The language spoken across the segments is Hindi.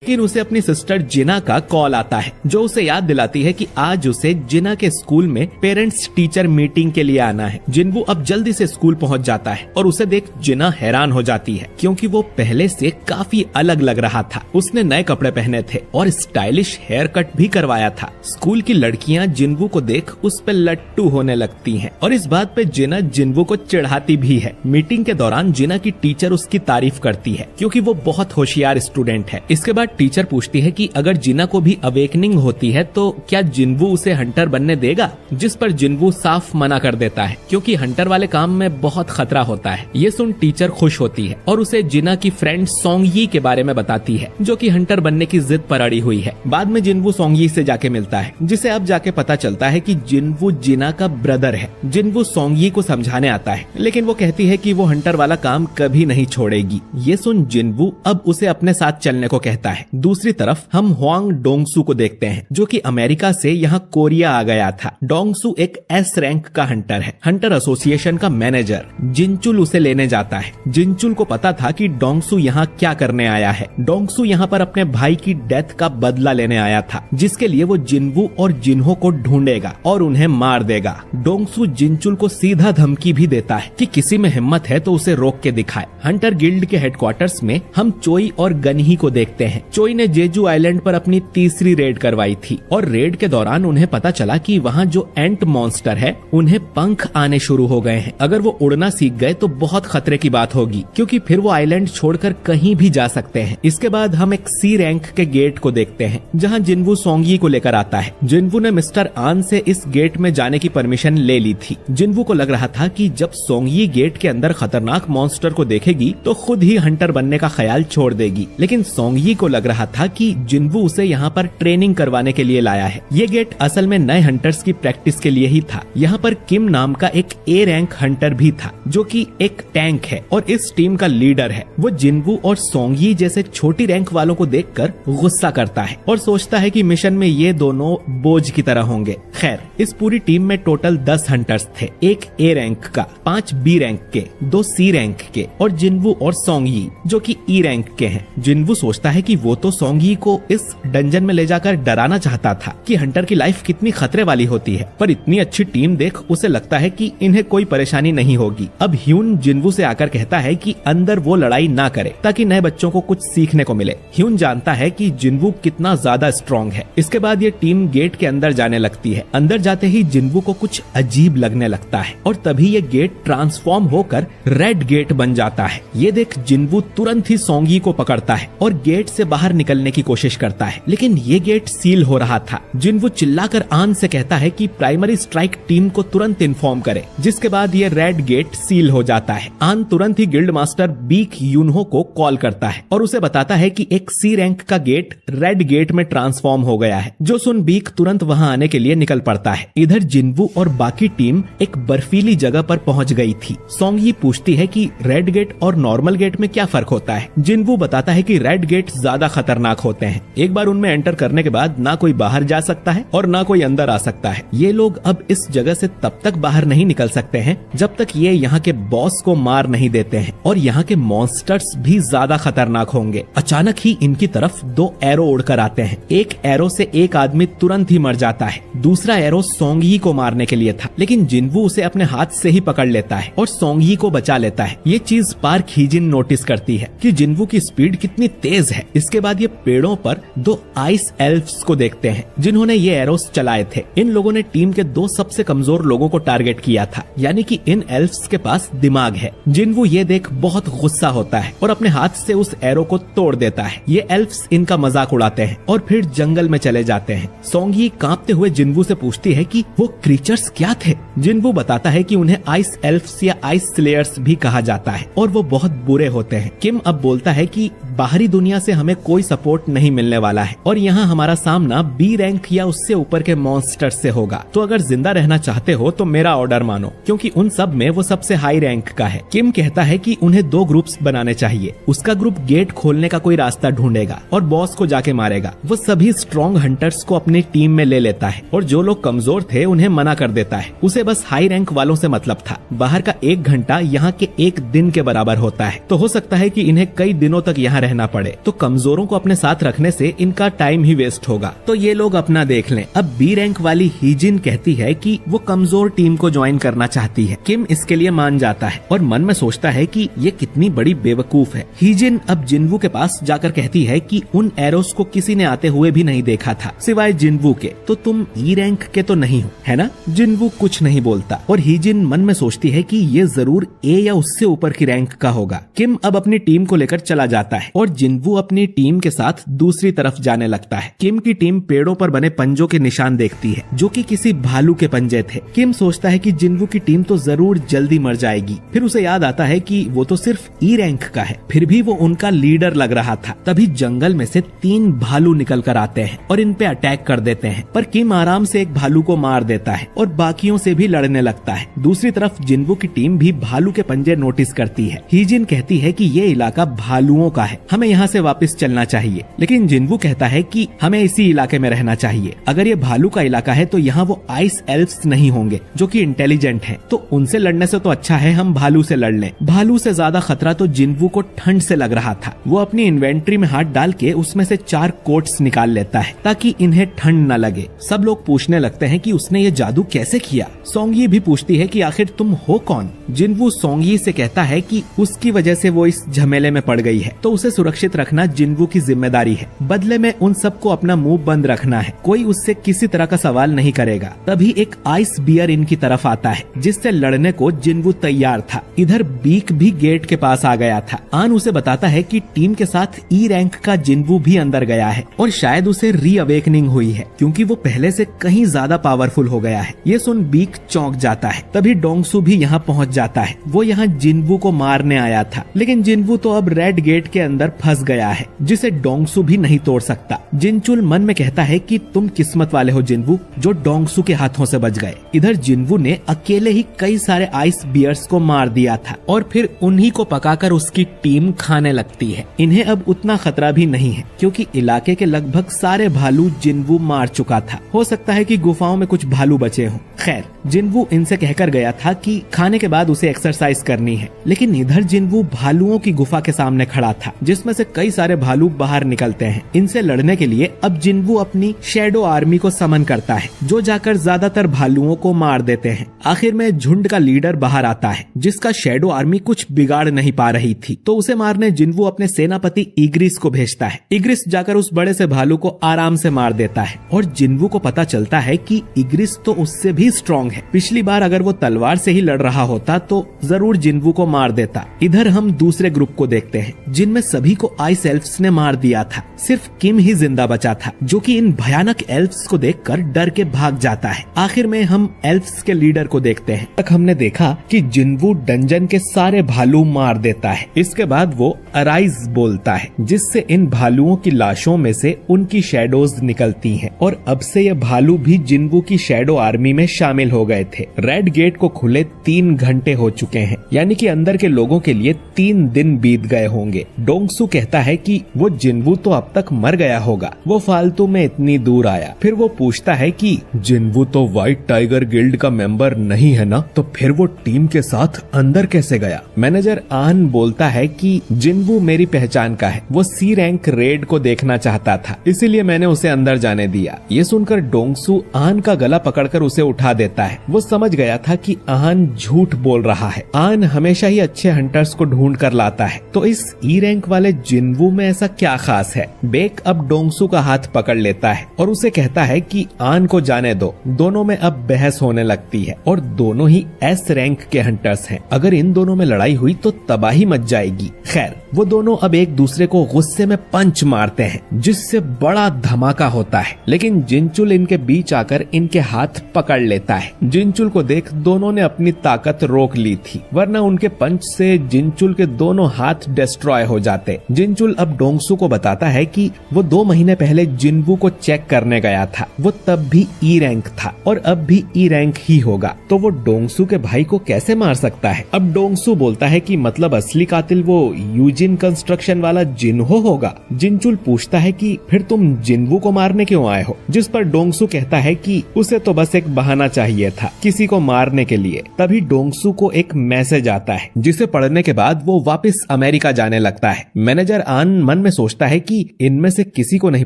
लेकिन उसे अपनी सिस्टर जिना का कॉल आता है जो उसे याद दिलाती है कि आज उसे जिना के स्कूल में पेरेंट्स टीचर मीटिंग के लिए आना है। जिन्वू अब जल्दी से स्कूल पहुंच जाता है और उसे देख जिना हैरान हो जाती है क्योंकि वो पहले से काफी अलग लग रहा था। उसने नए कपड़े पहने थे और स्टाइलिश हेयर कट भी करवाया था। स्कूल की लड़कियां जिन्वू को देख उस पे लट्टू होने लगती हैं और इस बात पे जिना जिन्वू को चिढ़ाती भी है। मीटिंग के दौरान जिना की टीचर उसकी तारीफ करती है क्योंकि वो बहुत होशियार स्टूडेंट है। इसके बाद टीचर पूछती है कि अगर जिना को भी अवेकनिंग होती है तो क्या जिन्वू उसे हंटर बनने देगा, जिस पर जिन्वू साफ मना कर देता है क्योंकि हंटर वाले काम में बहुत खतरा होता है। ये सुन टीचर खुश होती है और उसे जिना की फ्रेंड सोंगयी के बारे में बताती है जो कि हंटर बनने की जिद पर अड़ी हुई है। बाद में जिन्वू सोंगयी से जाके मिलता है जिसे अब जाके पता चलता है कि जिन्वू जिना का ब्रदर है। जिन्वू सोंगयी को समझाने आता है लेकिन वो कहती है कि वो हंटर वाला काम कभी नहीं छोड़ेगी। ये सुन जिन्वू अब उसे अपने साथ चलने को कहता है। दूसरी तरफ हम हुआंग डोंगसू को देखते हैं जो कि अमेरिका से यहाँ कोरिया आ गया था। डोंगसू एक एस रैंक का हंटर है। हंटर एसोसिएशन का मैनेजर जिनचुल उसे लेने जाता है। जिनचुल को पता था कि डोंगसू यहाँ क्या करने आया है। डोंगसू यहाँ पर अपने भाई की डेथ का बदला लेने आया था जिसके लिए वो जिन्वू और जिन्हो को ढूंढेगा और उन्हें मार देगा। डोंगसू जिनचुल को सीधा धमकी भी देता है कि किसी में हिम्मत है तो उसे रोक के दिखाए। हंटर गिल्ड के हेडक्वार्टर्स में हम चोई और गनही को देखते हैं। चोई ने जेजू आइलैंड पर अपनी तीसरी रेड करवाई थी और रेड के दौरान उन्हें पता चला कि वहाँ जो एंट मॉन्स्टर है उन्हें पंख आने शुरू हो गए हैं। अगर वो उड़ना सीख गए तो बहुत खतरे की बात होगी क्योंकि फिर वो आइलैंड छोड़कर कहीं भी जा सकते हैं। इसके बाद हम एक सी रैंक के गेट को देखते हैं जहाँ जिन्वू सोंगयी को लेकर आता है। जिन्वू ने मिस्टर आन से इस गेट में जाने की परमिशन ले ली थी। जिन्वू को लग रहा था कि जब सोंगयी गेट के अंदर खतरनाक मॉन्स्टर को देखेगी तो खुद ही हंटर बनने का ख्याल छोड़ देगी, लेकिन सोंगयी को लग रहा था कि जिन्वू उसे यहाँ पर ट्रेनिंग करवाने के लिए लाया है। ये गेट असल में नए हंटर्स की प्रैक्टिस के लिए ही था। यहाँ पर किम नाम का एक ए रैंक हंटर भी था जो कि एक टैंक है और इस टीम का लीडर है। वो जिन्वू और सोंगयी जैसे छोटी रैंक वालों को देखकर गुस्सा करता है और सोचता है कि मिशन में ये दोनों बोझ की तरह होंगे। खैर, इस पूरी टीम में टोटल 10 हंटर्स थे, एक ए रैंक का, 5 बी रैंक के, 2 सी रैंक के और जिन्वू और सोंगयी जो कि ई रैंक के हैं। जिन्वू सोचता है कि वो तो सोंगयी को इस डंजन में ले जाकर डराना चाहता था कि हंटर की लाइफ कितनी खतरे वाली होती है, पर इतनी अच्छी टीम देख उसे लगता है कि इन्हें कोई परेशानी नहीं होगी। अब ह्यून जिन्वू से आकर कहता है कि अंदर वो लड़ाई ना करे ताकि नए बच्चों को कुछ सीखने को मिले। ह्यून जानता है कि जिन्वू कितना ज्यादा स्ट्रॉन्ग है। इसके बाद ये टीम गेट के अंदर जाने लगती है। अंदर जाते ही जिन्वू को कुछ अजीब लगने लगता है और तभी ये गेट ट्रांसफॉर्म होकर रेड गेट बन जाता है। ये देख जिन्वू तुरंत ही सोंगयी को पकड़ता है और गेट से बाहर निकलने की कोशिश करता है, लेकिन ये गेट सील हो रहा था। जिन्वू चिल्लाकर आन से कहता है कि प्राइमरी स्ट्राइक टीम को तुरंत इन्फॉर्म करे, जिसके बाद ये रेड गेट सील हो जाता है। आन तुरंत ही गिल्ड मास्टर बीक यूनहो को कॉल करता है और उसे बताता है कि एक सी रैंक का गेट रेड गेट में ट्रांसफॉर्म हो गया है। जो सुन बीक तुरंत वहां आने के लिए निकल पड़ता है। इधर जिन्वू और बाकी टीम एक बर्फीली जगह पर पहुंच गई थी। सोंगयी पूछती है कि रेड गेट और नॉर्मल गेट में क्या फर्क होता है। जिन्वू बताता है कि रेड गेट ज्यादा खतरनाक होते हैं। एक बार उनमें एंटर करने के बाद ना कोई बाहर जा सकता है और ना कोई अंदर आ सकता है। ये लोग अब इस जगह से तब तक बाहर नहीं निकल सकते हैं जब तक ये यहाँ के बॉस को मार नहीं देते हैं और यहाँ के मॉन्स्टर्स भी ज्यादा खतरनाक होंगे। अचानक ही इनकी तरफ 2 एरो उड़कर आते हैं। एक एरो से एक आदमी तुरंत ही मर जाता है। दूसरा एरो सोंगयी को मारने के लिए था, लेकिन जिन्वू उसे अपने हाथ से ही पकड़ लेता है और सोंगयी को बचा लेता है। ये चीज पार्क हीजिन नोटिस करती है कि जिन्वू की स्पीड कितनी तेज है। इसके बाद ये पेड़ों पर 2 आइस एल्फ्स को देखते हैं जिन्होंने ये एरोस चलाए थे। इन लोगों ने टीम के 2 सबसे कमजोर लोगों को टारगेट किया था, यानी कि इन एल्फ्स के पास दिमाग है। जिन्वू ये देख बहुत गुस्सा होता है और अपने हाथ से उस एरो को तोड़ देता है। ये एल्फ्स इनका मजाक उड़ाते हैं और फिर जंगल में चले जाते हैं। सोंगयी कांपते हुए जिन्वू से पूछती है कि वो क्रीचर्स क्या थे। जिन्वू बताता है कि उन्हें आइस एल्फ्स या आइस स्लेयर्स भी कहा जाता है और वो बहुत बुरे होते हैं। किम अब बोलता है कि बाहरी दुनिया से हमें कोई सपोर्ट नहीं मिलने वाला है और यहाँ हमारा सामना बी रैंक या उससे ऊपर के मॉन्स्टर से होगा। तो अगर जिंदा रहना चाहते हो तो मेरा ऑर्डर मानो, क्योंकि उन सब में वो सबसे हाई रैंक का है। किम कहता है कि उन्हें 2 ग्रुप्स बनाने चाहिए। उसका ग्रुप गेट खोलने का कोई रास्ता ढूंढेगा और बॉस को जाके मारेगा। वो सभी स्ट्रॉन्ग हंटर्स को अपनी टीम में ले लेता है और जो लोग कमजोर थे उन्हें मना कर देता है। उसे बस हाई रैंक वालों से मतलब था। बाहर का 1 घंटा यहाँ के 1 दिन के बराबर होता है, तो हो सकता है कि इन्हें कई दिनों तक यहाँ रहना पड़े, तो कमजोरों को अपने साथ रखने से इनका टाइम ही वेस्ट होगा, तो ये लोग अपना देख लें। अब बी रैंक वाली हीजिन कहती है कि वो कमजोर टीम को ज्वाइन करना चाहती है। किम इसके लिए मान जाता है और मन में सोचता है कि ये कितनी बड़ी बेवकूफ है। हीजिन अब जिनवू के पास जाकर कहती है कि उन एरोस को किसी ने आते हुए भी नहीं देखा था सिवाय जिनवू के, तो तुम ई रैंक के तो नहीं हो, है ना? जिनवू कुछ नहीं बोलता और हीजिन मन में सोचती है कि ये जरूर ए या उससे ऊपर की रैंक का होगा। किम अब अपनी टीम को लेकर चला जाता है और जिनवू अपनी टीम के साथ दूसरी तरफ जाने लगता है। किम की टीम पेड़ों पर बने पंजों के निशान देखती है जो कि किसी भालू के पंजे थे। किम सोचता है कि जिनवू की टीम तो जरूर जल्दी मर जाएगी। फिर उसे याद आता है कि वो तो सिर्फ ई रैंक का है, फिर भी वो उनका लीडर लग रहा था। तभी जंगल में से 3 भालू निकल कर आते हैं और इन पे अटैक कर देते हैं, पर किम आराम से एक भालू को मार देता है और बाकियों से भी लड़ने लगता है। दूसरी तरफ जिनवू की टीम भी भालू के पंजे नोटिस करती है। हीजिन कहती है कि ये इलाका भालुओं का है, हमें यहाँ से वापस चलना चाहिए, लेकिन जिनवू कहता है कि हमें इसी इलाके में रहना चाहिए। अगर ये भालू का इलाका है तो यहाँ वो आइस एल्फ्स नहीं होंगे जो कि इंटेलिजेंट हैं, तो उनसे लड़ने से तो अच्छा है हम भालू से लड़ लें। भालू से ज्यादा खतरा तो जिनवू को ठंड से लग रहा था। वो अपनी इन्वेंट्री में हाथ डाल के उसमें से 4 कोट्स निकाल लेता है ताकि इन्हें ठंड न लगे। सब लोग पूछने लगते हैं कि उसने ये जादू कैसे किया। सोंगी भी पूछती है कि आखिर तुम हो कौन? जिनवू सोंगी से कहता है कि उसकी वजह से वो इस झमेले में पड़ गई है, तो उसे सुरक्षित रखना जिनवू की जिम्मेदारी है। बदले में उन सबको अपना मुंह बंद रखना है, कोई उससे किसी तरह का सवाल नहीं करेगा। तभी एक आइस बियर इनकी तरफ आता है जिससे लड़ने को जिनवू तैयार था। इधर बीक भी गेट के पास आ गया था। आन उसे बताता है कि टीम के साथ ई रैंक का जिनवू भी अंदर गया है और शायद उसे रीअवेकनिंग हुई है क्योंकि वो पहले से कहीं ज्यादा पावरफुल हो गया है। ये सुन बीक चौंक जाता है। तभी डोंगसू भी यहाँ पहुँच जाता है। वो यहाँ जिनवू को मारने आया था, लेकिन जिनवू तो अब रेड गेट के अंदर फंस गया है जिसे डोंगसू भी नहीं तोड़ सकता। जिनचुल मन में कहता है कि तुम किस्मत वाले हो जिनवू, जो डोंगसू के हाथों से बच गए। इधर जिनवू ने अकेले ही कई सारे आइस बियर्स को मार दिया था और फिर उन्हीं को पकाकर उसकी टीम खाने लगती है। इन्हें अब उतना खतरा भी नहीं है क्योंकि इलाके के लगभग सारे भालू जिनवू मार चुका था। हो सकता है कि गुफाओं में कुछ भालू बचे हों। खैर, जिनवू इनसे कहकर गया था कि खाने के बाद उसे एक्सरसाइज करनी है, लेकिन इधर जिनवू भालुओं की गुफा के सामने खड़ा था जिसमें से कई सारे भालू बाहर निकलते हैं। इनसे लड़ने के लिए अब जिनवू अपनी शैडो आर्मी को समन करता है जो जाकर ज्यादातर भालुओं को मार देते हैं। आखिर में झुंड का लीडर बाहर आता है जिसका शैडो आर्मी कुछ बिगाड़ नहीं पा रही थी, तो उसे मारने जिनवू अपने सेनापति इग्रिस को भेजता है। इग्रिस जाकर उस बड़े से भालू को आराम से मार देता है और जिनवू को पता चलता है कि इग्रिस तो उससे भी स्ट्रॉन्ग है। पिछली बार अगर वो तलवार से ही लड़ रहा होता तो जरूर जिनवू को मार देता। इधर हम दूसरे ग्रुप को देखते हैं जिनमें सभी को आइस एल्फ्स ने मार दिया था। सिर्फ किम ही जिंदा बचा था जो कि इन भयानक एल्फ्स को देखकर डर के भाग जाता है। आखिर में हम एल्फ्स के लीडर को देखते हैं। तक हमने देखा कि जिनवू डंजन के सारे भालू मार देता है। इसके बाद वो अराइज बोलता है जिससे इन भालुओं की लाशों में से उनकी शैडोज निकलती हैं और अब से ये भालू भी जिनवू की शैडो आर्मी में शामिल हो गए थे। रेड गेट को खुले 3 घंटे हो चुके हैं, यानी कि अंदर के लोगों के लिए 3 दिन बीत गए होंगे। डोंगसू कहता है कि वो जिनवू तो अब तक मर गया होगा, वो फालतू में इतनी दूर आया। फिर वो पूछता है कि जिनवू तो व्हाइट टाइगर गिल्ड का मेंबर नहीं है ना, तो फिर वो टीम के साथ अंदर कैसे गया? मैनेजर आन बोलता है कि जिनवू मेरी पहचान का है, वो सी रैंक रेड को देखना चाहता था, इसीलिए मैंने उसे अंदर जाने दिया। ये सुनकर डोंगसू आन का गला पकड़कर उसे उठा देता है। वो समझ गया था कि आन झूठ बोल रहा है। आन हमेशा ही अच्छे हंटर्स को ढूंढ कर लाता है, तो इस ई रैंक वाले जिनवू में ऐसा क्या खास है? बेक अब डोंगसू का हाथ पकड़ लेता है और उसे कहता है कि आन को जाने दो। दोनों में अब बहस होने लगती है और दोनों ही एस रैंक के हंटर्स हैं। अगर इन दोनों में लड़ाई हुई तो तबाही मच जाएगी। खैर, वो दोनों अब एक दूसरे को गुस्से में पंच मारते हैं जिससे बड़ा धमाका होता है, लेकिन जिनचुल इनके बीच आकर इनके हाथ पकड़ लेता है। जिनचुल को देख दोनों ने अपनी ताकत रोक ली थी, वरना उनके पंच से जिनचुल के दोनों हाथ डिस्ट्रॉय हो जाते। जिनचुल अब डोंगसू को बताता है कि वो 2 महीने पहले जिनवू को चेक करने गया था। वो तब भी ई रैंक था और अब भी ई रैंक ही होगा, तो वो डोंगसू के भाई को कैसे मार सकता है? अब डोंगसू बोलता है कि मतलब असली कातिल वो यूजिन कंस्ट्रक्शन वाला जिनहो होगा। जिनचुल पूछता है कि फिर तुम जिनवू को मारने क्यों आए हो? जिस पर डोंगसू कहता है कि उसे तो बस एक बहाना चाहिए था किसी को मारने के लिए। तभी डोंगसू को एक मैसेज आता है जिसे पढ़ने के बाद वो वापस अमेरिका जाने लगता है। मैनेजर आन मन में सोचता है कि इनमें से किसी को नहीं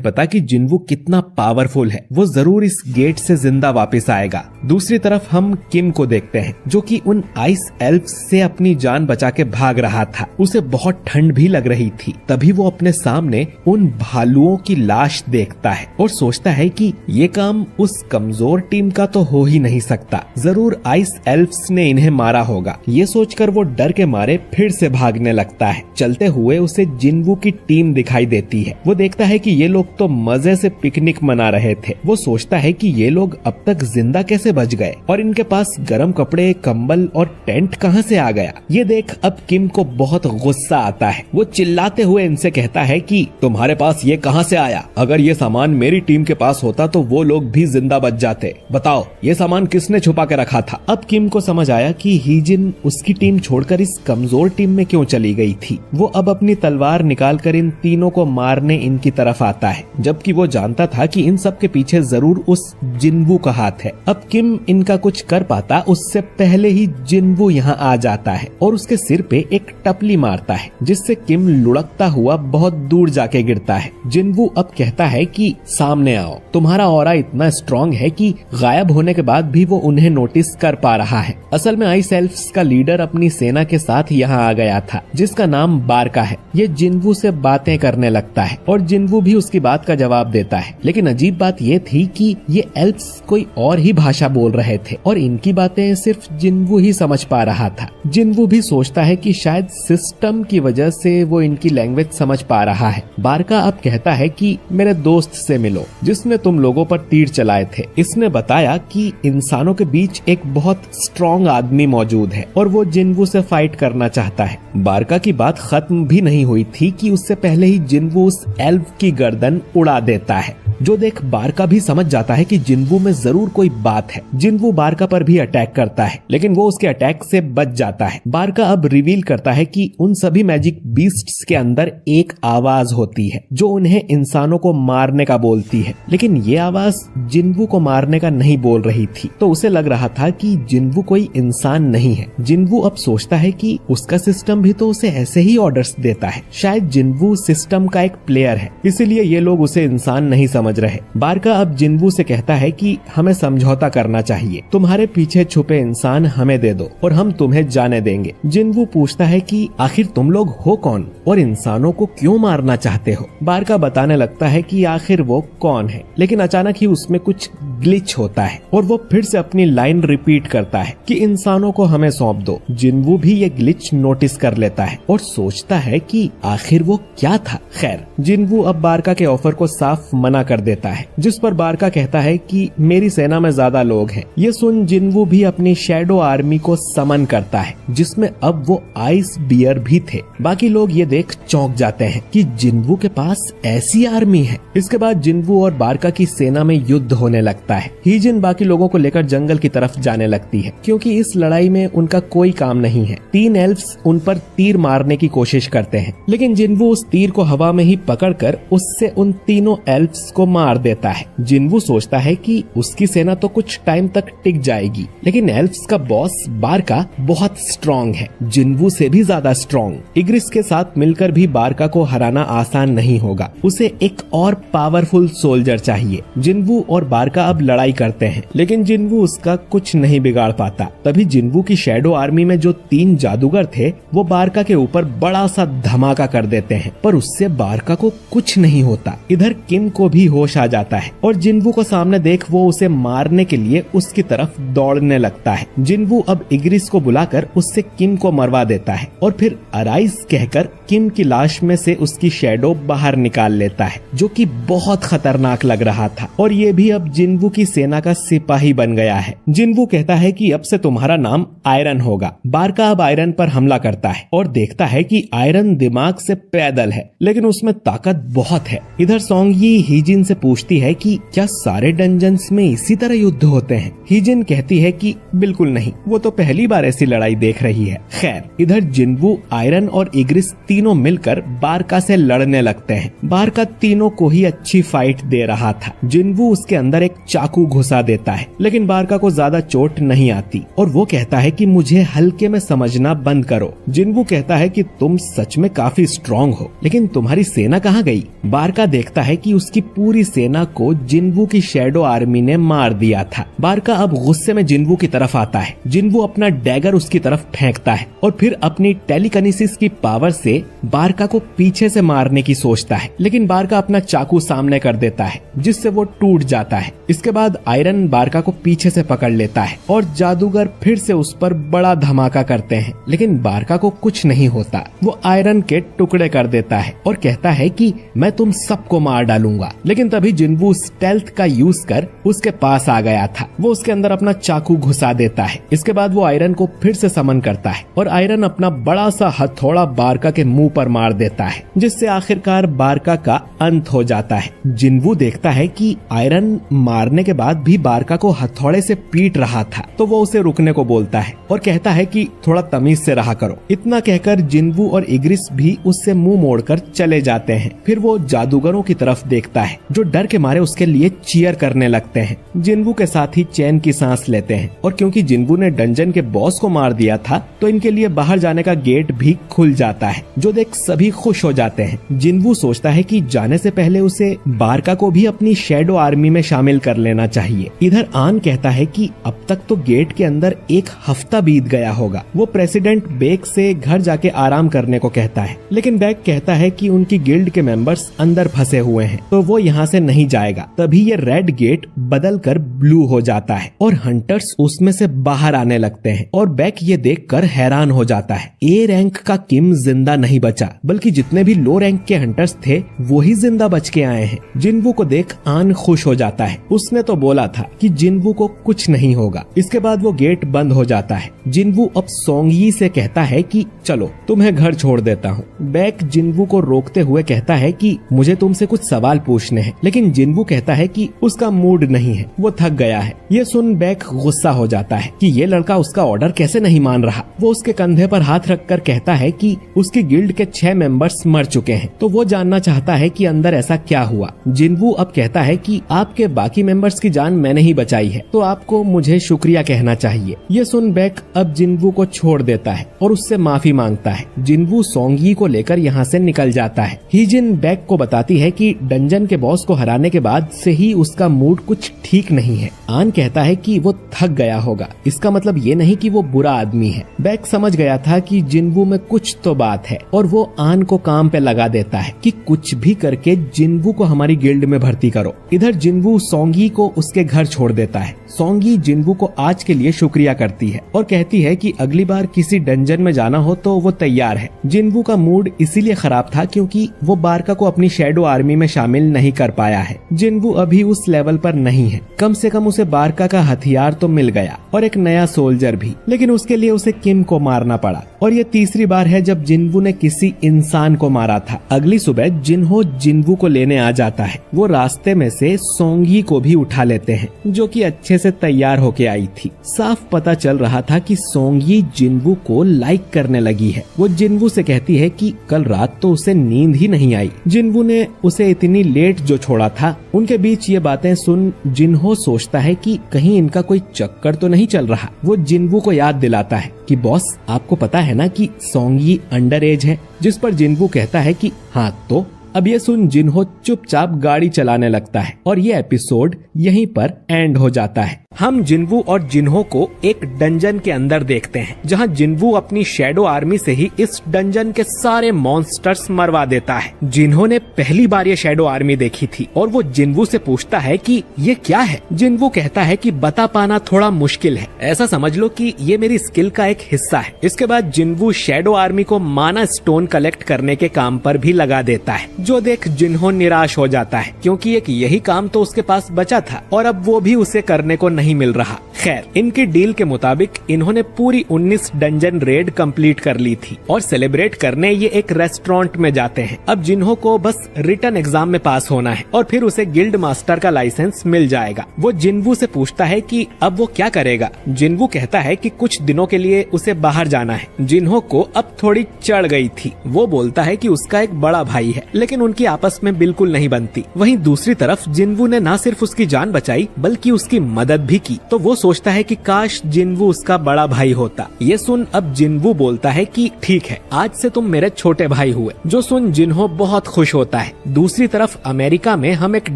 पता कि जिन्वू कितना पावरफुल है, वो जरूर इस गेट से जिंदा वापस आएगा। दूसरी तरफ हम किम को देखते हैं जो कि उन आइस एल्फ से अपनी जान बचा के भाग रहा था। उसे बहुत ठंड भी लग रही थी। तभी वो अपने सामने उन भालुओं की लाश देखता है और सोचता है कि ये काम उस कमजोर टीम का तो हो ही नहीं सकता, जरूर आइस एल्फ्स ने इन्हें मारा होगा। ये सोचकर वो डर के मारे फिर से भागने लगता है। चलते हुए उसे जिन्वू की टीम दिखाई देती है। वो देखता है कि ये लोग तो मजे से पिकनिक मना रहे थे। वो सोचता है कि ये लोग अब तक जिंदा कैसे बच गए और इनके पास गर्म कपड़े, कंबल और टेंट कहां से आ गया। ये देख अब किम को बहुत गुस्सा आता है। वो चिल्लाते हुए इनसे कहता है कि तुम्हारे पास ये कहां से आया? अगर ये सामान मेरी टीम के पास होता तो वो लोग भी जिंदा बच जाते। बताओ ये सामान किसने छुपा के रखा था? अब किम को समझ आया कि हीजिन उसकी टीम छोड़कर इस कमजोर टीम में क्यों चली गई थी। वो अब अपनी तलवार निकालकर इन तीनों को मारने इनकी तरफ आता है, जबकि वो जानता था कि इन सब के पीछे जरूर उस जिन्वू का हाथ है। अब किम इनका कुछ कर पाता उससे पहले ही जिन्वू यहाँ आ जाता है और उसके सिर पे एक टपली मारता है, जिससे किम लुढ़कता हुआ बहुत दूर जाके गिरता है। जिन्वू अब कहता है कि सामने आओ। तुम्हारा ऑरा इतना स्ट्रॉन्ग है कि गायब होने के बाद भी वो उन्हें नोटिस कर पा रहा है। असल में आइस एल्फ्स का लीडर अपनी सेना के साथ यहाँ आ गया था, जिसका नाम बारका है। ये जिन्वू से बातें करने लगता है और जिन्वू भी उसकी बात का जवाब देता है। लेकिन अजीब बात ये थी कि ये एल्फ्स कोई और ही भाषा बोल रहे थे और इनकी बातें सिर्फ जिन्वू ही समझ पा रहा था। जिन्वू भी सोचता है कि शायद सिस्टम की वजह से वो इनकी लैंग्वेज समझ पा रहा है। बारका अब कहता है कि मेरे दोस्त से मिलो जिसने तुम लोगों पर तीर चलाए थे। इसने बताया कि इंसानों के बीच एक बहुत स्ट्रॉन्ग आदमी मौजूद है और वो जिन्वू से फाइट करना चाहता है। बारका की बात खत्म भी नहीं हुई थी कि उससे पहले ही जिन्वू उस एल्फ की गर्दन उड़ा देता है, जो देख बारका भी समझ जाता है कि जिन्वू में जरूर कोई बात है। जिन्वू बारका पर भी अटैक करता है, लेकिन वो उसके अटैक से बच जाता है। बारका अब रिवील करता है कि उन सभी मैजिक बीस्ट्स के अंदर एक आवाज होती है जो उन्हें इंसानों को मारने का बोलती है, लेकिन ये आवाज जिन्वू को मारने का नहीं बोल रही थी। तो उसे लग रहा था कि जिन्वू कोई इंसान नहीं है। जिन्वू अब सोचता है कि उसका सिस्टम भी तो उसे ऐसे ही ऑर्डर्स देता है। शायद जिन्वू सिस्टम का एक प्लेयर है, इसीलिए ये लोग उसे इंसान नहीं समझ रहे। बारका अब जिन्वू से कहता है कि हमें समझौता करना चाहिए। तुम्हारे पीछे छुपे इंसान हमें दे दो और हम तुम्हें जाने देंगे। जिन्वू पूछता है कि आखिर तुम लोग हो कौन और इंसानों को क्यों मारना चाहते हो? बारका बताने लगता है कि आखिर वो कौन है, लेकिन अचानक ही उसमें कुछ ग्लिच होता है और वो फिर से अपनी लाइन रिपीट करता है कि इंसानों को हमें सौंप दो। जिन्वू भी ये ग्लिच नोटिस कर लेता है और सोचता है कि आखिर वो क्या था। खैर, जिन्वू अब बारका के ऑफर को साफ मना कर देता है, जिस पर बारका कहता है कि मेरी सेना में ज्यादा लोग हैं। ये सुन जिन्वू भी अपनी शैडो आर्मी को समन करता है, जिसमें अब वो आइस बियर भी थे। बाकी लोग ये देख चौंक जाते हैं कि जिन्वू के पास ऐसी आर्मी है। इसके बाद जिन्वू और बारका की सेना में युद्ध होने लगता है। हीजिन बाकी लोगों को लेकर जंगल की तरफ जाने लगती है, क्योंकि इस लड़ाई में उनका कोई काम नहीं है। 3 एल्फ्स उन पर तीर मारने की कोशिश करते हैं, लेकिन जिन्वू उस तीर को हवा में ही पकड़कर उससे उन तीनों एल्फ्स को मार देता है। जिन्वू सोचता है कि उसकी सेना तो कुछ टाइम तक टिक जाएगी, लेकिन एल्फ्स का बॉस बारका बहुत स्ट्रॉन्ग है, जिन्वू से भी ज्यादा स्ट्रॉन्ग। इग्रिस के साथ मिलकर भी बारका को हराना आसान नहीं होगा। उसे एक और पावरफुल सोल्जर चाहिए। जिन्वू और बारका अब लड़ाई करते हैं, लेकिन जिन्वू उसका कुछ नहीं बिगाड़ पाता। तभी जिन्वू की शैडो आर्मी में जो 3 जादूगर थे वो बारका के ऊपर बड़ा सा धमाका कर देते हैं, पर उससे बारका को कुछ नहीं होता। इधर किम को भी होश आ जाता है और जिन्वू को सामने देख वो उसे मारने के लिए उसकी तरफ दौड़ने लगता है। जिन्वू अब इग्रिस को बुलाकर उससे किम को मरवा देता है और फिर अराइज कहकर किम की लाश में से उसकी शैडो बाहर निकाल लेता है, जो कि बहुत खतरनाक लग रहा था। और ये भी अब जिन्वू की सेना का सिपाही बन गया है। जिन्वू कहता है कि अब से तुम्हारा नाम आयरन होगा। बारका अब आयरन पर हमला करता है और देखता है कि आयरन दिमाग से पैदल है, लेकिन उसमें ताकत बहुत है। इधर सोंगयी हीजिन हीजिन से पूछती है कि क्या सारे डंजन्स में इसी तरह युद्ध होते हैं। हीजिन कहती है कि बिल्कुल नहीं, वो तो पहली बार ऐसी लड़ाई देख रही है। खैर, इधर जिन्वू, आयरन और इग्रिस तीनों मिलकर बारका से लड़ने लगते हैं। बारका तीनों को ही अच्छी फाइट दे रहा था। जिन्वू उसके अंदर एक चाकू घुसा देता है, लेकिन बारका को ज्यादा चोट नहीं आती और वो कहता है कि मुझे हल्के में समझना बंद करो। जिन्वू कहता है कि तुम सच में काफी स्ट्रॉन्ग हो, लेकिन तुम्हारी सेना कहाँ गई? बारका देखता है कि उसकी पूरी सेना को जिन्वू की शैडो आर्मी ने मार दिया था। बारका अब गुस्से में जिन्वू की तरफ आता है। जिन्वू अपना डैगर उसकी तरफ फेंकता है और फिर अपनी टेलीकिनेसिस की पावर से बारका को पीछे से मारने की सोचता है, लेकिन बारका अपना चाकू सामने कर देता है जिससे वो टूट जाता है। इसके बाद आयरन बारका को पीछे से पकड़ लेता है और जादूगर फिर से उस पर बड़ा धमाका करते हैं, लेकिन बारका को कुछ नहीं होता। वो आयरन के टुकड़े कर देता है और कहता है कि मैं तुम सबको मार डालूंगा। लेकिन तभी जिन्वू स्टेल्थ का यूज कर उसके पास आ गया था। वो उसके अंदर अपना चाकू घुसा देता है। इसके बाद वो आयरन को फिर से समन करता है और आयरन अपना बड़ा सा हथौड़ा बारका के मुंह पर मार देता है, जिससे आखिरकार बारका का अंत हो जाता है। जिन्वू देखता है कि आयरन मारने के बाद भी बारका को हथौड़े से पीट रहा था, तो वो उसे रुकने को बोलता है और कहता है कि थोड़ा तमीज से रहा करो। इतना कहकर जिन्वू और इग्रिस भी उससे मुंह मोड़कर चले जाते हैं। फिर वो जादूगरों की तरफ देखता है जो डर के मारे उसके लिए चीयर करने लगते हैं। जिन्वू के साथ ही चैन की सांस लेते हैं और क्योंकि जिन्वू ने डंजन के बॉस को मार दिया था तो इनके लिए बाहर जाने का गेट भी खुल जाता है, जो देख सभी खुश हो जाते हैं। जिन्वू सोचता है कि जाने से पहले उसे बारका को भी अपनी शैडो आर्मी में शामिल कर लेना चाहिए। इधर आन कहता है कि अब तक तो गेट के अंदर एक हफ्ता बीत गया होगा। वो प्रेसिडेंट बेक से घर जाके आराम करने को कहता है, लेकिन बेक कहता है कि उनकी गिल्ड के मेंबर्स अंदर फंसे हुए हैं तो वो यहाँ से नहीं जाएगा। तभी ये रेड गेट बदल कर ब्लू हो जाता है और हंटर्स उसमें से बाहर आने लगते हैं और बेक ये देखकर हैरान हो जाता है। ए रैंक का किम जिंदा नहीं बचा, बल्कि जितने भी लो रैंक के हंटर्स थे वो ही जिंदा बच के आए हैं। जिन्वू को देख आन खुश हो जाता है। उसने तो बोला था कि जिन्वू को कुछ नहीं होगा। इसके बाद वो गेट बंद हो जाता है। जिन्वू अब सोंगयी से कहता है कि चलो तुम्हें घर छोड़ देता हूँ। बेक जिन्वू को रोकते हुए कहता है कि मुझे तुमसे कुछ सवाल पूछने हैं, लेकिन जिन्वू कहता है कि उसका मूड नहीं है, वो थक गया है। ये सुन बेक गुस्सा हो जाता है कि ये लड़का उसका ऑर्डर कैसे नहीं मान रहा। वो उसके कंधे पर हाथ रखकर कहता है कि उसकी गिल्ड के 6 मेंबर्स मर चुके हैं, तो वो जानना चाहता है कि अंदर ऐसा क्या हुआ। जिन्वू अब कहता है कि आपके बाकी मेंबर्स की जान मैंने ही बचाई है, तो आपको मुझे शुक्रिया कहना चाहिए। ये सुन बेक अब जिन्वू को छोड़ देता है और उससे माफी मांगता है। जिन्वू सोंगयी को लेकर यहाँ से निकल जाता है। हीजिन बेक को बताती है कि डंजन के बॉस को हराने के बाद से ही उसका मूड कुछ ठीक नहीं है। आन कहता है कि वो थक गया होगा, इसका मतलब ये नहीं कि वो बुरा आदमी है। बेक समझ गया था कि जिन्वू में कुछ तो बात है और वो आन को काम पे लगा देता है कि कुछ भी करके जिन्वू को हमारी गिल्ड में भर्ती करो। इधर जिन्वू सोंगयी को उसके घर छोड़ देता है। सोंगयी जिन्वू को आज के लिए शुक्रिया करती है और कहती है कि अगली बार किसी डंजन में जाना हो तो वो तैयार है। जिन्वू का मूड इसीलिए खराब था क्योंकि वो बारका को अपनी शैडो आर्मी में शामिल नहीं कर पाया है। जिन्वू अभी उस लेवल पर नहीं है। कम से कम उसे बारका का हथियार तो मिल गया और एक नया सोल्जर भी, लेकिन उसके लिए उसे किम को मारना पड़ा। और ये तीसरी बार है जब जिन्वू ने किसी इंसान को मारा था। अगली सुबह जिन्हो जिन्वू को लेने आ जाता है। वो रास्ते में से सोंगयी को भी उठा लेते हैं, जो कि अच्छे से तैयार होके आई थी। साफ पता चल रहा था कि सोंगयी जिन्वू को लाइक करने लगी है। वो जिन्वू से कहती है कि कल रात तो उसे नींद ही नहीं आई। जिन्वू ने उसे इतनी लेट जो छोड़ा था। उनके बीच ये बातें सुन जिन्हो सोचता है कि कहीं इनका कोई चक्कर तो नहीं चल रहा। वो जिन्वू को याद दिलाता है कि बॉस आपको पता है ना कि सोंगयी अंडर एज है, जिस पर जिन्वू कहता है कि हाँ तो। अब ये सुन जिन्हो चुपचाप गाड़ी चलाने लगता है और ये एपिसोड यहीं पर एंड हो जाता है। हम जिन्वू और जिन्हो को एक डंजन के अंदर देखते हैं, जहां जिन्वू अपनी शैडो आर्मी से ही इस डंजन के सारे मॉन्स्टर्स मरवा देता है। जिन्हो ने पहली बार ये शैडो आर्मी देखी थी और वो जिन्वू से पूछता है कि ये क्या है। जिन्वू कहता है कि बता पाना थोड़ा मुश्किल है, ऐसा समझ लो कि ये मेरी स्किल का एक हिस्सा है। इसके बाद जिन्वू शैडो आर्मी को माना स्टोन कलेक्ट करने के काम पर भी लगा देता है। जो देख जिन्हो निराश हो जाता है, क्योंकि एक यही काम तो उसके पास बचा था और अब वो भी उसे करने को नहीं मिल रहा। खैर, इनकी डील के मुताबिक इन्होंने पूरी 19 डंजन रेड कंप्लीट कर ली थी और सेलिब्रेट करने ये एक रेस्टोरेंट में जाते हैं। अब जिन्हो को बस रिटन एग्जाम में पास होना है और फिर उसे गिल्ड मास्टर का लाइसेंस मिल जाएगा। वो जिन्वू से पूछता है कि अब वो क्या करेगा। जिन्वू कहता है कि कुछ दिनों के लिए उसे बाहर जाना है। जिन्हो को अब थोड़ी चढ़ गई थी। वो बोलता है कि उसका एक बड़ा भाई है, लेकिन उनकी आपस में बिल्कुल नहीं बनती। वहीं दूसरी तरफ जिन्वू ने न सिर्फ उसकी जान बचाई बल्कि उसकी मदद भी की, तो वो सोचता है कि काश जिन्वू उसका बड़ा भाई होता। ये सुन अब जिन्वू बोलता है कि ठीक है, आज से तुम मेरे छोटे भाई हुए, जो सुन जिन्हो बहुत खुश होता है। दूसरी तरफ अमेरिका में हम एक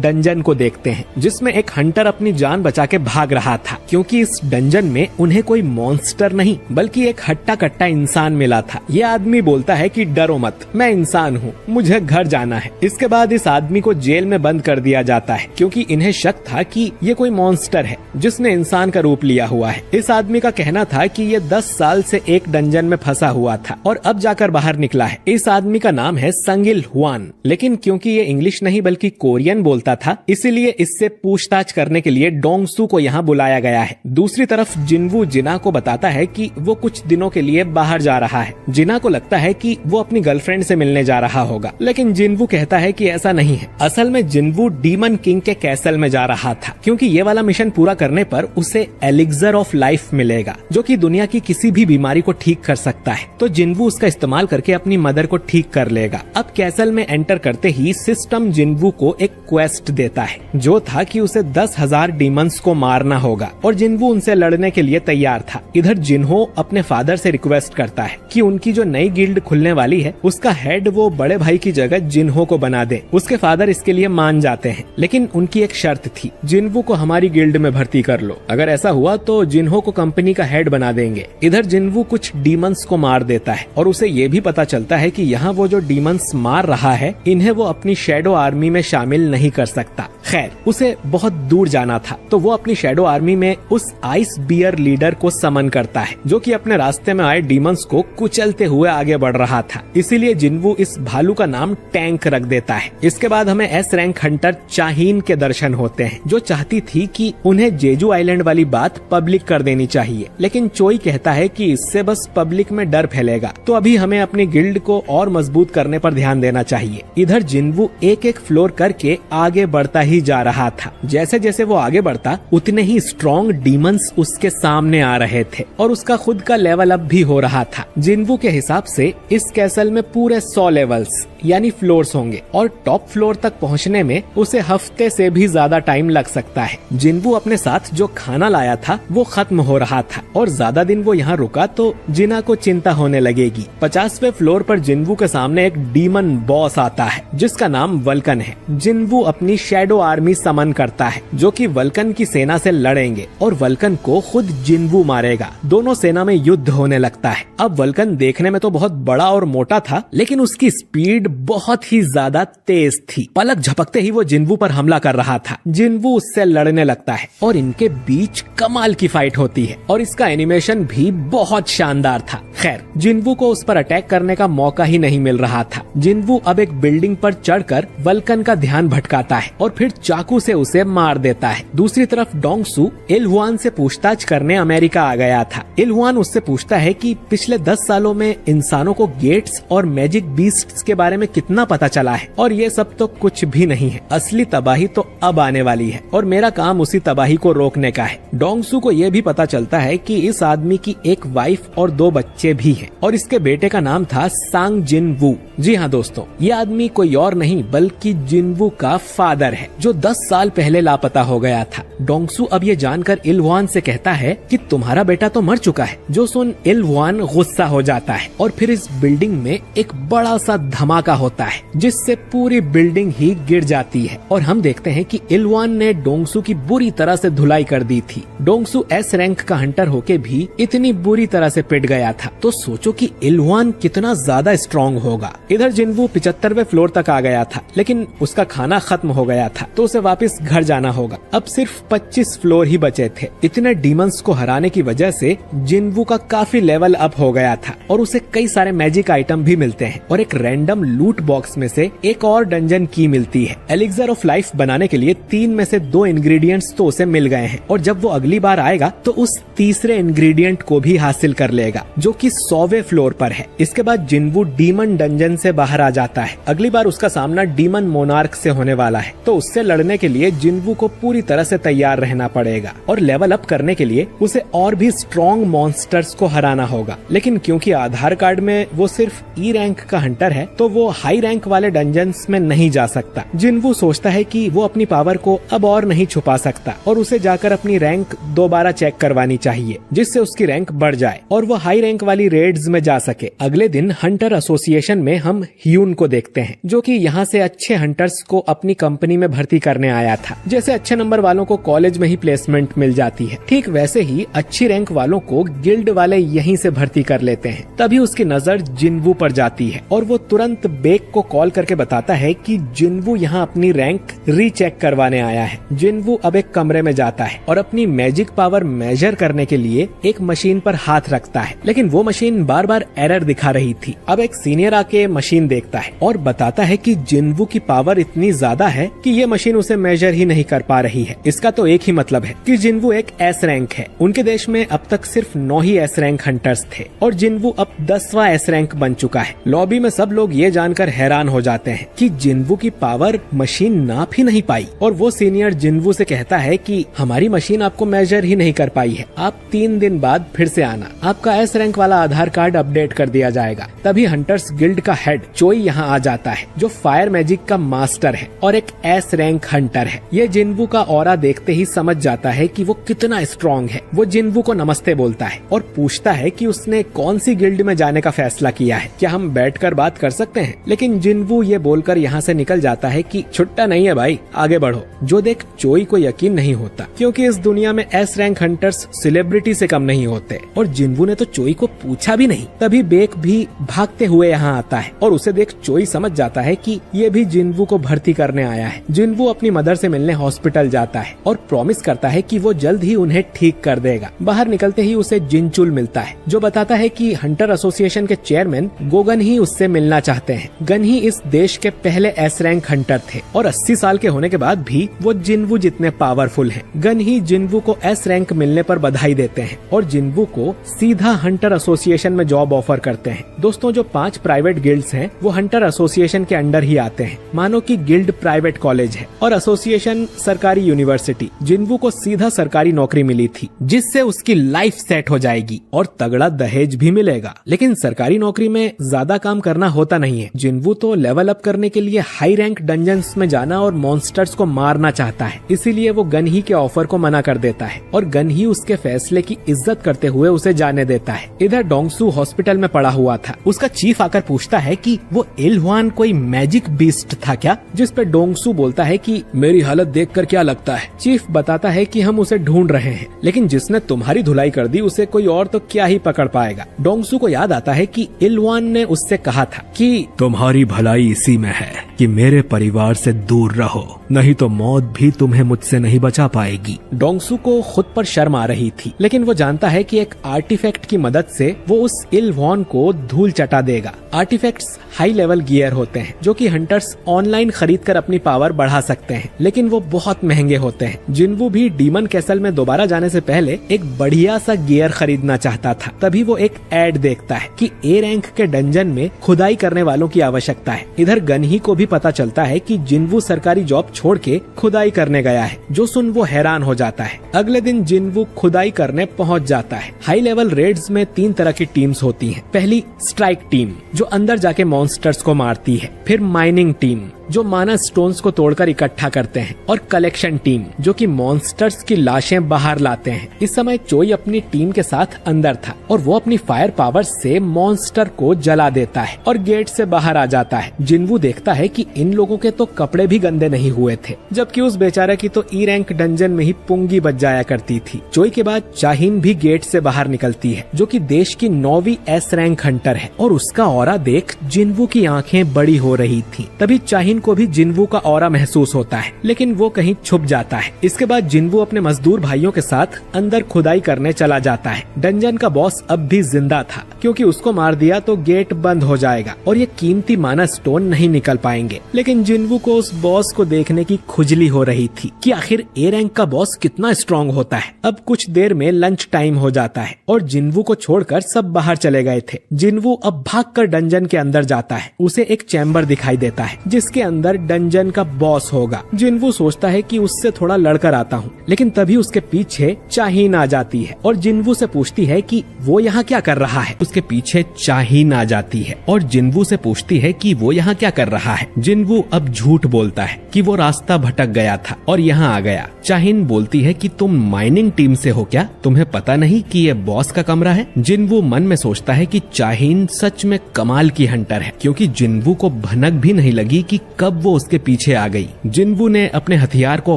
डंजन को देखते हैं जिसमें एक हंटर अपनी जान बचा के भाग रहा था, क्योंकि इस डंजन में उन्हें कोई मॉन्स्टर नहीं बल्कि एक हट्टा कट्टा इंसान मिला था। ये आदमी बोलता है कि डरो मत, मैं इंसान हूँ, मुझे घर जाना है। इसके बाद इस आदमी को जेल में बंद कर दिया जाता है, क्योंकि इन्हें शक था कि ये कोई मॉन्स्टर है जिसने इंसान का रूप लिया हुआ है। इस आदमी का कहना था कि ये 10 साल से एक डंजन में फंसा हुआ था और अब जाकर बाहर निकला है। इस आदमी का नाम है संगिल हुआन, लेकिन क्योंकि ये इंग्लिश नहीं बल्कि कोरियन बोलता था, इसीलिए इससे पूछताछ करने के लिए डोंगसू को यहाँ बुलाया गया है। दूसरी तरफ जिन्वू जिना को बताता है कि वो कुछ दिनों के लिए बाहर जा रहा है। जिना को लगता है कि वो अपनी गर्लफ्रेंड से मिलने जा रहा होगा, लेकिन जिन्वू कहता है कि ऐसा नहीं है। असल में जिन्वू डीमन किंग के कैसल में जा रहा था, क्योंकि ये वाला मिशन पूरा करने पर उसे एलिक्सर ऑफ लाइफ मिलेगा, जो कि दुनिया की किसी भी बीमारी को ठीक कर सकता है। तो जिन्वू उसका इस्तेमाल करके अपनी मदर को ठीक कर लेगा। अब कैसल में एंटर करते ही सिस्टम जिन्वू को एक क्वेस्ट देता है, जो था कि उसे 10,000 डीमंस को मारना होगा और जिन्वू उनसे लड़ने के लिए तैयार था। इधर जिन्हो अपने फादर से रिक्वेस्ट करता है कि उनकी जो नई गिल्ड खुलने वाली है उसका हेड वो बड़े भाई की जगह जिन्हो को बना दे। उसके फादर इसके लिए मान जाते हैं, लेकिन उनकी एक शर्त थी, जिन्वू को हमारी गिल्ड में भर्ती कर लो। अगर ऐसा हुआ तो जिन्हो को कंपनी का हेड बना देंगे। इधर जिन्वू कुछ डीमंस को मार देता है और उसे ये भी पता चलता है कि यहाँ वो जो डीमंस मार रहा है इन्हें वो अपनी शैडो आर्मी में शामिल नहीं कर सकता। खैर, उसे बहुत दूर जाना था, तो वो अपनी शैडो आर्मी में उस आइस बियर लीडर को समन करता है, जो कि अपने रास्ते में आए डीमंस को कुचलते हुए आगे बढ़ रहा था। इसीलिए जिन्वू इस भालू का नाम टैंक रख देता है। इसके बाद हमें एस रैंक हंटर चाहीन के दर्शन होते हैं, जो चाहती थी कि उन्हें जेजू आइलैंड वाली बात पब्लिक कर देनी चाहिए, लेकिन चोई कहता है कि इससे बस पब्लिक में डर फैलेगा, तो अभी हमें अपनी गिल्ड को और मजबूत करने पर ध्यान देना चाहिए। इधर जिन्वू एक एक फ्लोर करके आगे बढ़ता ही जा रहा था। जैसे जैसे वो आगे बढ़ता उतने ही स्ट्रॉन्ग डीमंस उसके सामने आ रहे थे और उसका खुद का लेवल अप भी हो रहा था। जिन्वू के हिसाब से इस कैसल में पूरे 100 लेवल्स यानी फ्लोर्स होंगे और टॉप फ्लोर तक पहुंचने में उसे हफ्ते से भी ज्यादा टाइम लग सकता है। जिन्वू अपने साथ जो खाना लाया था वो खत्म हो रहा था और ज्यादा दिन वो यहाँ रुका तो जिना को चिंता होने लगेगी। 50वें फ्लोर पर जिन्वू के सामने एक डीमन बॉस आता है जिसका नाम वल्कन है। जिन्वू अपनी शैडो आर्मी समन करता है, जो कि वल्कन की सेना से लड़ेंगे और वल्कन को खुद जिन्वू मारेगा। दोनों सेना में युद्ध होने लगता है। अब वल्कन देखने में तो बहुत बड़ा और मोटा था, लेकिन उसकी स्पीड बहुत ही ज्यादा तेज थी। पलक झपकते ही वो जिन्वू पर हमला कर रहा था। जिन्वू उससे लड़ने लगता है और इनके बीच कमाल की फाइट होती है और इसका एनिमेशन भी बहुत शानदार था। खैर, जिन्वू को उस पर अटैक करने का मौका ही नहीं मिल रहा था। जिन्वू अब एक बिल्डिंग पर चढ़कर वल्कन का ध्यान भटकाता है और फिर चाकू से उसे मार देता है। दूसरी तरफ डोंगसू इलहुआन से पूछताछ करने अमेरिका आ गया था। इलहुआन उससे पूछता है कि पिछले 10 सालों में इंसानों को गेट्स और मैजिक बीस्ट्स के बारे में कितना पता चला है, और ये सब तो कुछ भी नहीं है। असली तबाही तो अब आने वाली है और मेरा काम उसी तबाही को रोकने का है। डोंगसू को ये भी पता चलता है कि इस आदमी की एक वाइफ और 2 बच्चे भी हैं और इसके बेटे का नाम था सांग जिनवू। जी हाँ दोस्तों, ये आदमी कोई और नहीं बल्कि जिनवू का फादर है, जो 10 साल पहले लापता हो गया था। डोंगसू अब ये जानकर इलहुआन से कहता है कि तुम्हारा बेटा तो मर चुका है, जो सुन इलहुआन गुस्सा हो जाता है और फिर इस बिल्डिंग में एक बड़ा सा धमाका होता है जिससे पूरी बिल्डिंग ही गिर जाती है और हम देखते हैं कि इलहुआन ने डोंगसू की बुरी तरह से धुलाई कर दी थी। डोंगसू एस रैंक का हंटर होके भी इतनी बुरी तरह से पिट गया था, तो सोचो कि इलहुआन कितना ज्यादा स्ट्रॉन्ग होगा। इधर जिन्वू 75वें फ्लोर तक आ गया था, लेकिन उसका खाना खत्म हो गया था, तो उसे वापस घर जाना होगा। अब सिर्फ 25 फ्लोर ही बचे थे। इतने डीमंस को हराने की वजह से जिन्वू का काफी लेवल अप हो गया था और उसे कई सारे मैजिक आइटम भी मिलते हैं और एक रैंडम लूट बॉक्स में से एक और डंजन की मिलती है। एलिक्सर ऑफ लाइफ बनाने के लिए 3 में से 2 इंग्रेडिएंट्स तो उसे मिल गए हैं और जब वो अगली बार आएगा तो उस तीसरे इंग्रेडिएंट को भी हासिल कर लेगा जो कि 100वें फ्लोर पर है। इसके बाद जिन्वू डीमन डंजन से बाहर आ जाता है। अगली बार उसका सामना डीमन मोनार्क से होने वाला है, तो उससे लड़ने के लिए जिन्वू को पूरी तरह से तैयार रहना पड़ेगा और लेवल अप करने के लिए उसे और भी स्ट्रॉन्ग मॉन्स्टर्स को हराना होगा। लेकिन क्योंकि आधार कार्ड में वो सिर्फ ई रैंक का हंटर है तो वो हाई रैंक वाले डंजन्स में नहीं जा सकता। जिन्वू सोचता है कि वो अपनी पावर को अब और नहीं छुपा सकता और उसे जाकर अपनी रैंक दोबारा चेक करवानी चाहिए जिससे उसकी रैंक बढ़ जाए और वो हाई रैंक वाली रेड्स में जा सके। अगले दिन हंटर एसोसिएशन में हम ह्यून को देखते हैं जो कि यहाँ से अच्छे हंटर्स को अपनी कंपनी में भर्ती करने आया था। जैसे अच्छे नंबर वालों को कॉलेज में ही प्लेसमेंट मिल जाती है, ठीक वैसे ही अच्छी रैंक वालों को गिल्ड वाले यहीं से भर्ती कर लेते हैं। तभी उसकी नजर जिन्वू पर जाती है और वो तुरंत बेक को कॉल करके बताता है कि जिन्वू यहाँ अपनी रैंक रीचेक करवाने आया है। जिन्वू अब एक कमरे में जाता है और अपनी मैजिक पावर मेजर करने के लिए एक मशीन पर हाथ रखता है, लेकिन वो मशीन बार बार एरर दिखा रही थी। अब एक सीनियर आके मशीन देखता है और बताता है कि जिन्वू की पावर इतनी ज्यादा है कि ये मशीन उसे मेजर ही नहीं कर पा रही है। इसका तो एक ही मतलब है कि जिन्वू एक एस रैंक है। उनके देश में अब तक सिर्फ 9 ही एस रैंक हंटर्स थे और जिन्वू अब 10वां एस रैंक बन चुका है। लॉबी में सब लोग ये जानकर हैरान हो जाते हैं कि जिन्वू की पावर मशीन नाप ही नहीं पाई और वो सीनियर जिन्वू से कहता है कि हमारी मशीन आपको मेजर ही नहीं कर पाई है, आप 3 दिन बाद फिर से आना, आपका एस रैंक वाला आधार कार्ड अपडेट कर दिया जाएगा। तभी हंटर्स गिल्ड का हेड चोई यहाँ आ जाता है जो फायर मैजिक का मास्टर है और एक एस रैंक हंटर है। ये जिन्वू का ऑरा देखते ही समझ जाता है कि वो कितना स्ट्रॉन्ग है। वो जिन्वू को नमस्ते बोलता है और पूछता है कि उसने कौन सी गिल्ड में जाने का फैसला किया है, क्या हम बैठकर बात कर सकते हैं। लेकिन जिन्वू ये बोलकर यहाँ से निकल जाता है कि छुट्टा नहीं है भाई, आगे बढ़ो। जो देख चोई को यकीन नहीं होता क्योंकि इस दुनिया में एस रैंक हंटर्स सेलिब्रिटी से कम नहीं होते और जिन्वू ने तो चोई को पूछा भी नहीं। तभी बेक भी भागते हुए यहाँ आता है और उसे देख चोई समझ जाता है कि ये भी जिन्वू को भर्ती करने आया है। जिन्वू अपनी मदर से मिलने हॉस्पिटल जाता है और प्रॉमिस करता है कि वो जल्द ही उन्हें ठीक कर देगा। बाहर निकलते ही उसे जिनचुल मिलता है जो बताता है कि हंटर एसोसिएशन के चेयरमैन गोगन ही उससे मिलना चाहते हैं। गन ही इस देश के पहले एस रैंक हंटर थे और 80 साल के होने के बाद भी वो जिन्वू जितने पावरफुल हैं। गन ही जिन्वू को एस रैंक मिलने पर बधाई देते हैं और जिन्वू को सीधा हंटर एसोसिएशन में जॉब ऑफर करते हैं। दोस्तों, जो 5 प्राइवेट गिल्ड्स हैं वो हंटर एसोसिएशन के अंडर ही आते हैं। मानो कि गिल्ड प्राइवेट कॉलेज है और एसोसिएशन सरकारी यूनिवर्सिटी। जिन्वू को सीधा सरकारी नौकरी मिली थी जिससे उसकी लाइफ सेट हो जाएगी और तगड़ा दहेज भी मिलेगा। लेकिन सरकारी नौकरी में ज्यादा काम करना होता नहीं है। जिन्वू तो लेवल अप करने के लिए हाई रैंक डंजन्स में जाना और मॉन्स्टर्स को मारना चाहता है, इसीलिए वो गन ही के ऑफर को मना कर देता है और गन ही उसके फैसले की इज्जत करते हुए उसे जाने देता है। इधर डोंगसू हॉस्पिटल में पड़ा हुआ था। उसका चीफ आकर पूछता है कि वो इल्हुआन कोई मैजिक बीस्ट था क्या, जिस पे डोंगसू बोलता है कि मेरी हालत देखकर क्या लगता है। चीफ बताता है कि हम उसे ढूंढ रहे हैं, लेकिन जिसने तुम्हारी धुलाई कर दी उसे कोई और तो क्या ही पकड़ पाएगा। डोंगसू को याद आता है कि इल्हुआन ने उससे कहा था कि तुम्हारी भलाई इसी में है कि मेरे परिवार से दूर रहो, नहीं तो मौत भी तुम्हें मुझसे नहीं बचा पाएगी। डोंगसू को खुद पर शर्म आ रही थी, लेकिन वो जानता है कि एक आर्टिफैक्ट की मदद से वो उस इल्हुआन को धूल चटा देगा। आर्टिफैक्ट्स हाई लेवल गियर होते हैं जो कि हंटर्स ऑनलाइन खरीद कर अपनी पावर बढ़ा सकते हैं, लेकिन वो बहुत महंगे होते हैं। जिन्वू भी डीमन कैसल में दोबारा जाने से पहले एक बढ़िया सा गियर खरीदना चाहता था। तभी वो एक एड देखता है कि ए रैंक के डंजन में खुदाई करने वालों की आवश्यकता है। इधर गनही को भी पता चलता है कि जिन्वू सरकारी जॉब छोड़ के खुदाई करने गया है, जो सुन वो हैरान हो जाता है। अगले दिन जिन्वू खुदाई करने पहुंच जाता है। हाई लेवल रेड्स में 3 तरह की टीम्स होती हैं। पहली स्ट्राइक टीम जो अंदर जाके मॉन्स्टर्स को मारती है, फिर माइनिंग टीम जो माना स्टोन्स को तोड़कर इकट्ठा करते हैं, और कलेक्शन टीम जो कि मॉन्स्टर्स की लाशें बाहर लाते हैं। इस समय चोई अपनी टीम के साथ अंदर था और वो अपनी फायर पावर से मॉन्स्टर को जला देता है और गेट से बाहर आ जाता है। जिन्वू देखता है कि इन लोगों के तो कपड़े भी गंदे नहीं हुए थे, जबकि उस बेचारे की तो ई रैंक डंजन में ही पुंगी बच जाया करती थी। चोई के बाद चाहीन भी गेट से बाहर निकलती है, जो कि देश की 9वीं एस रैंक हंटर है, और उसका ऑरा देख जिन्वू की आंखें बड़ी हो रही थी। तभी चाहीन चाहिन को भी जिन्वू का ऑरा महसूस होता है, लेकिन वो कहीं छुप जाता है। इसके बाद जिन्वू अपने मजदूर भाइयों के साथ अंदर खुदाई करने चला जाता है। डंजन का बॉस अब भी जिंदा था, क्योंकि उसको मार दिया तो गेट बंद हो जाएगा और ये कीमती माना स्टोन नहीं निकल पाएंगे। लेकिन जिन्वू को उस बॉस को देखने की खुजली हो रही थी कि आखिर ए रैंक का बॉस कितना स्ट्रांग होता है। अब कुछ देर में लंच टाइम हो जाता है और जिन्वू को छोड़कर सब बाहर चले गए थे। जिन्वू अब भागकर डंजन के अंदर जाता है। उसे एक चैम्बर दिखाई देता है जिसके अंदर डंजन का बॉस होगा। जिन्वू सोचता है कि उससे थोड़ा लड़कर आता हूँ, लेकिन तभी उसके पीछे चाहिन आ जाती है और जिन्वू से पूछती है कि वो यहाँ क्या कर रहा है। उसके पीछे चाहिन आ जाती है और जिन्वू से पूछती है कि वो यहाँ क्या कर रहा है। जिन्वू अब झूठ बोलता है कि वो रास्ता भटक गया था और यहाँ आ गया। चाहिन बोलती है कि तुम माइनिंग टीम से हो क्या? तुम्हें पता नहीं कि ये बॉस का कमरा है? जिन्वू मन में सोचता है कि चाहिन सच में कमाल की हंटर है, क्योंकि जिन्वू को भनक भी नहीं लगी कि कब वो उसके पीछे आ गई। जिन्वू ने अपने हथियार को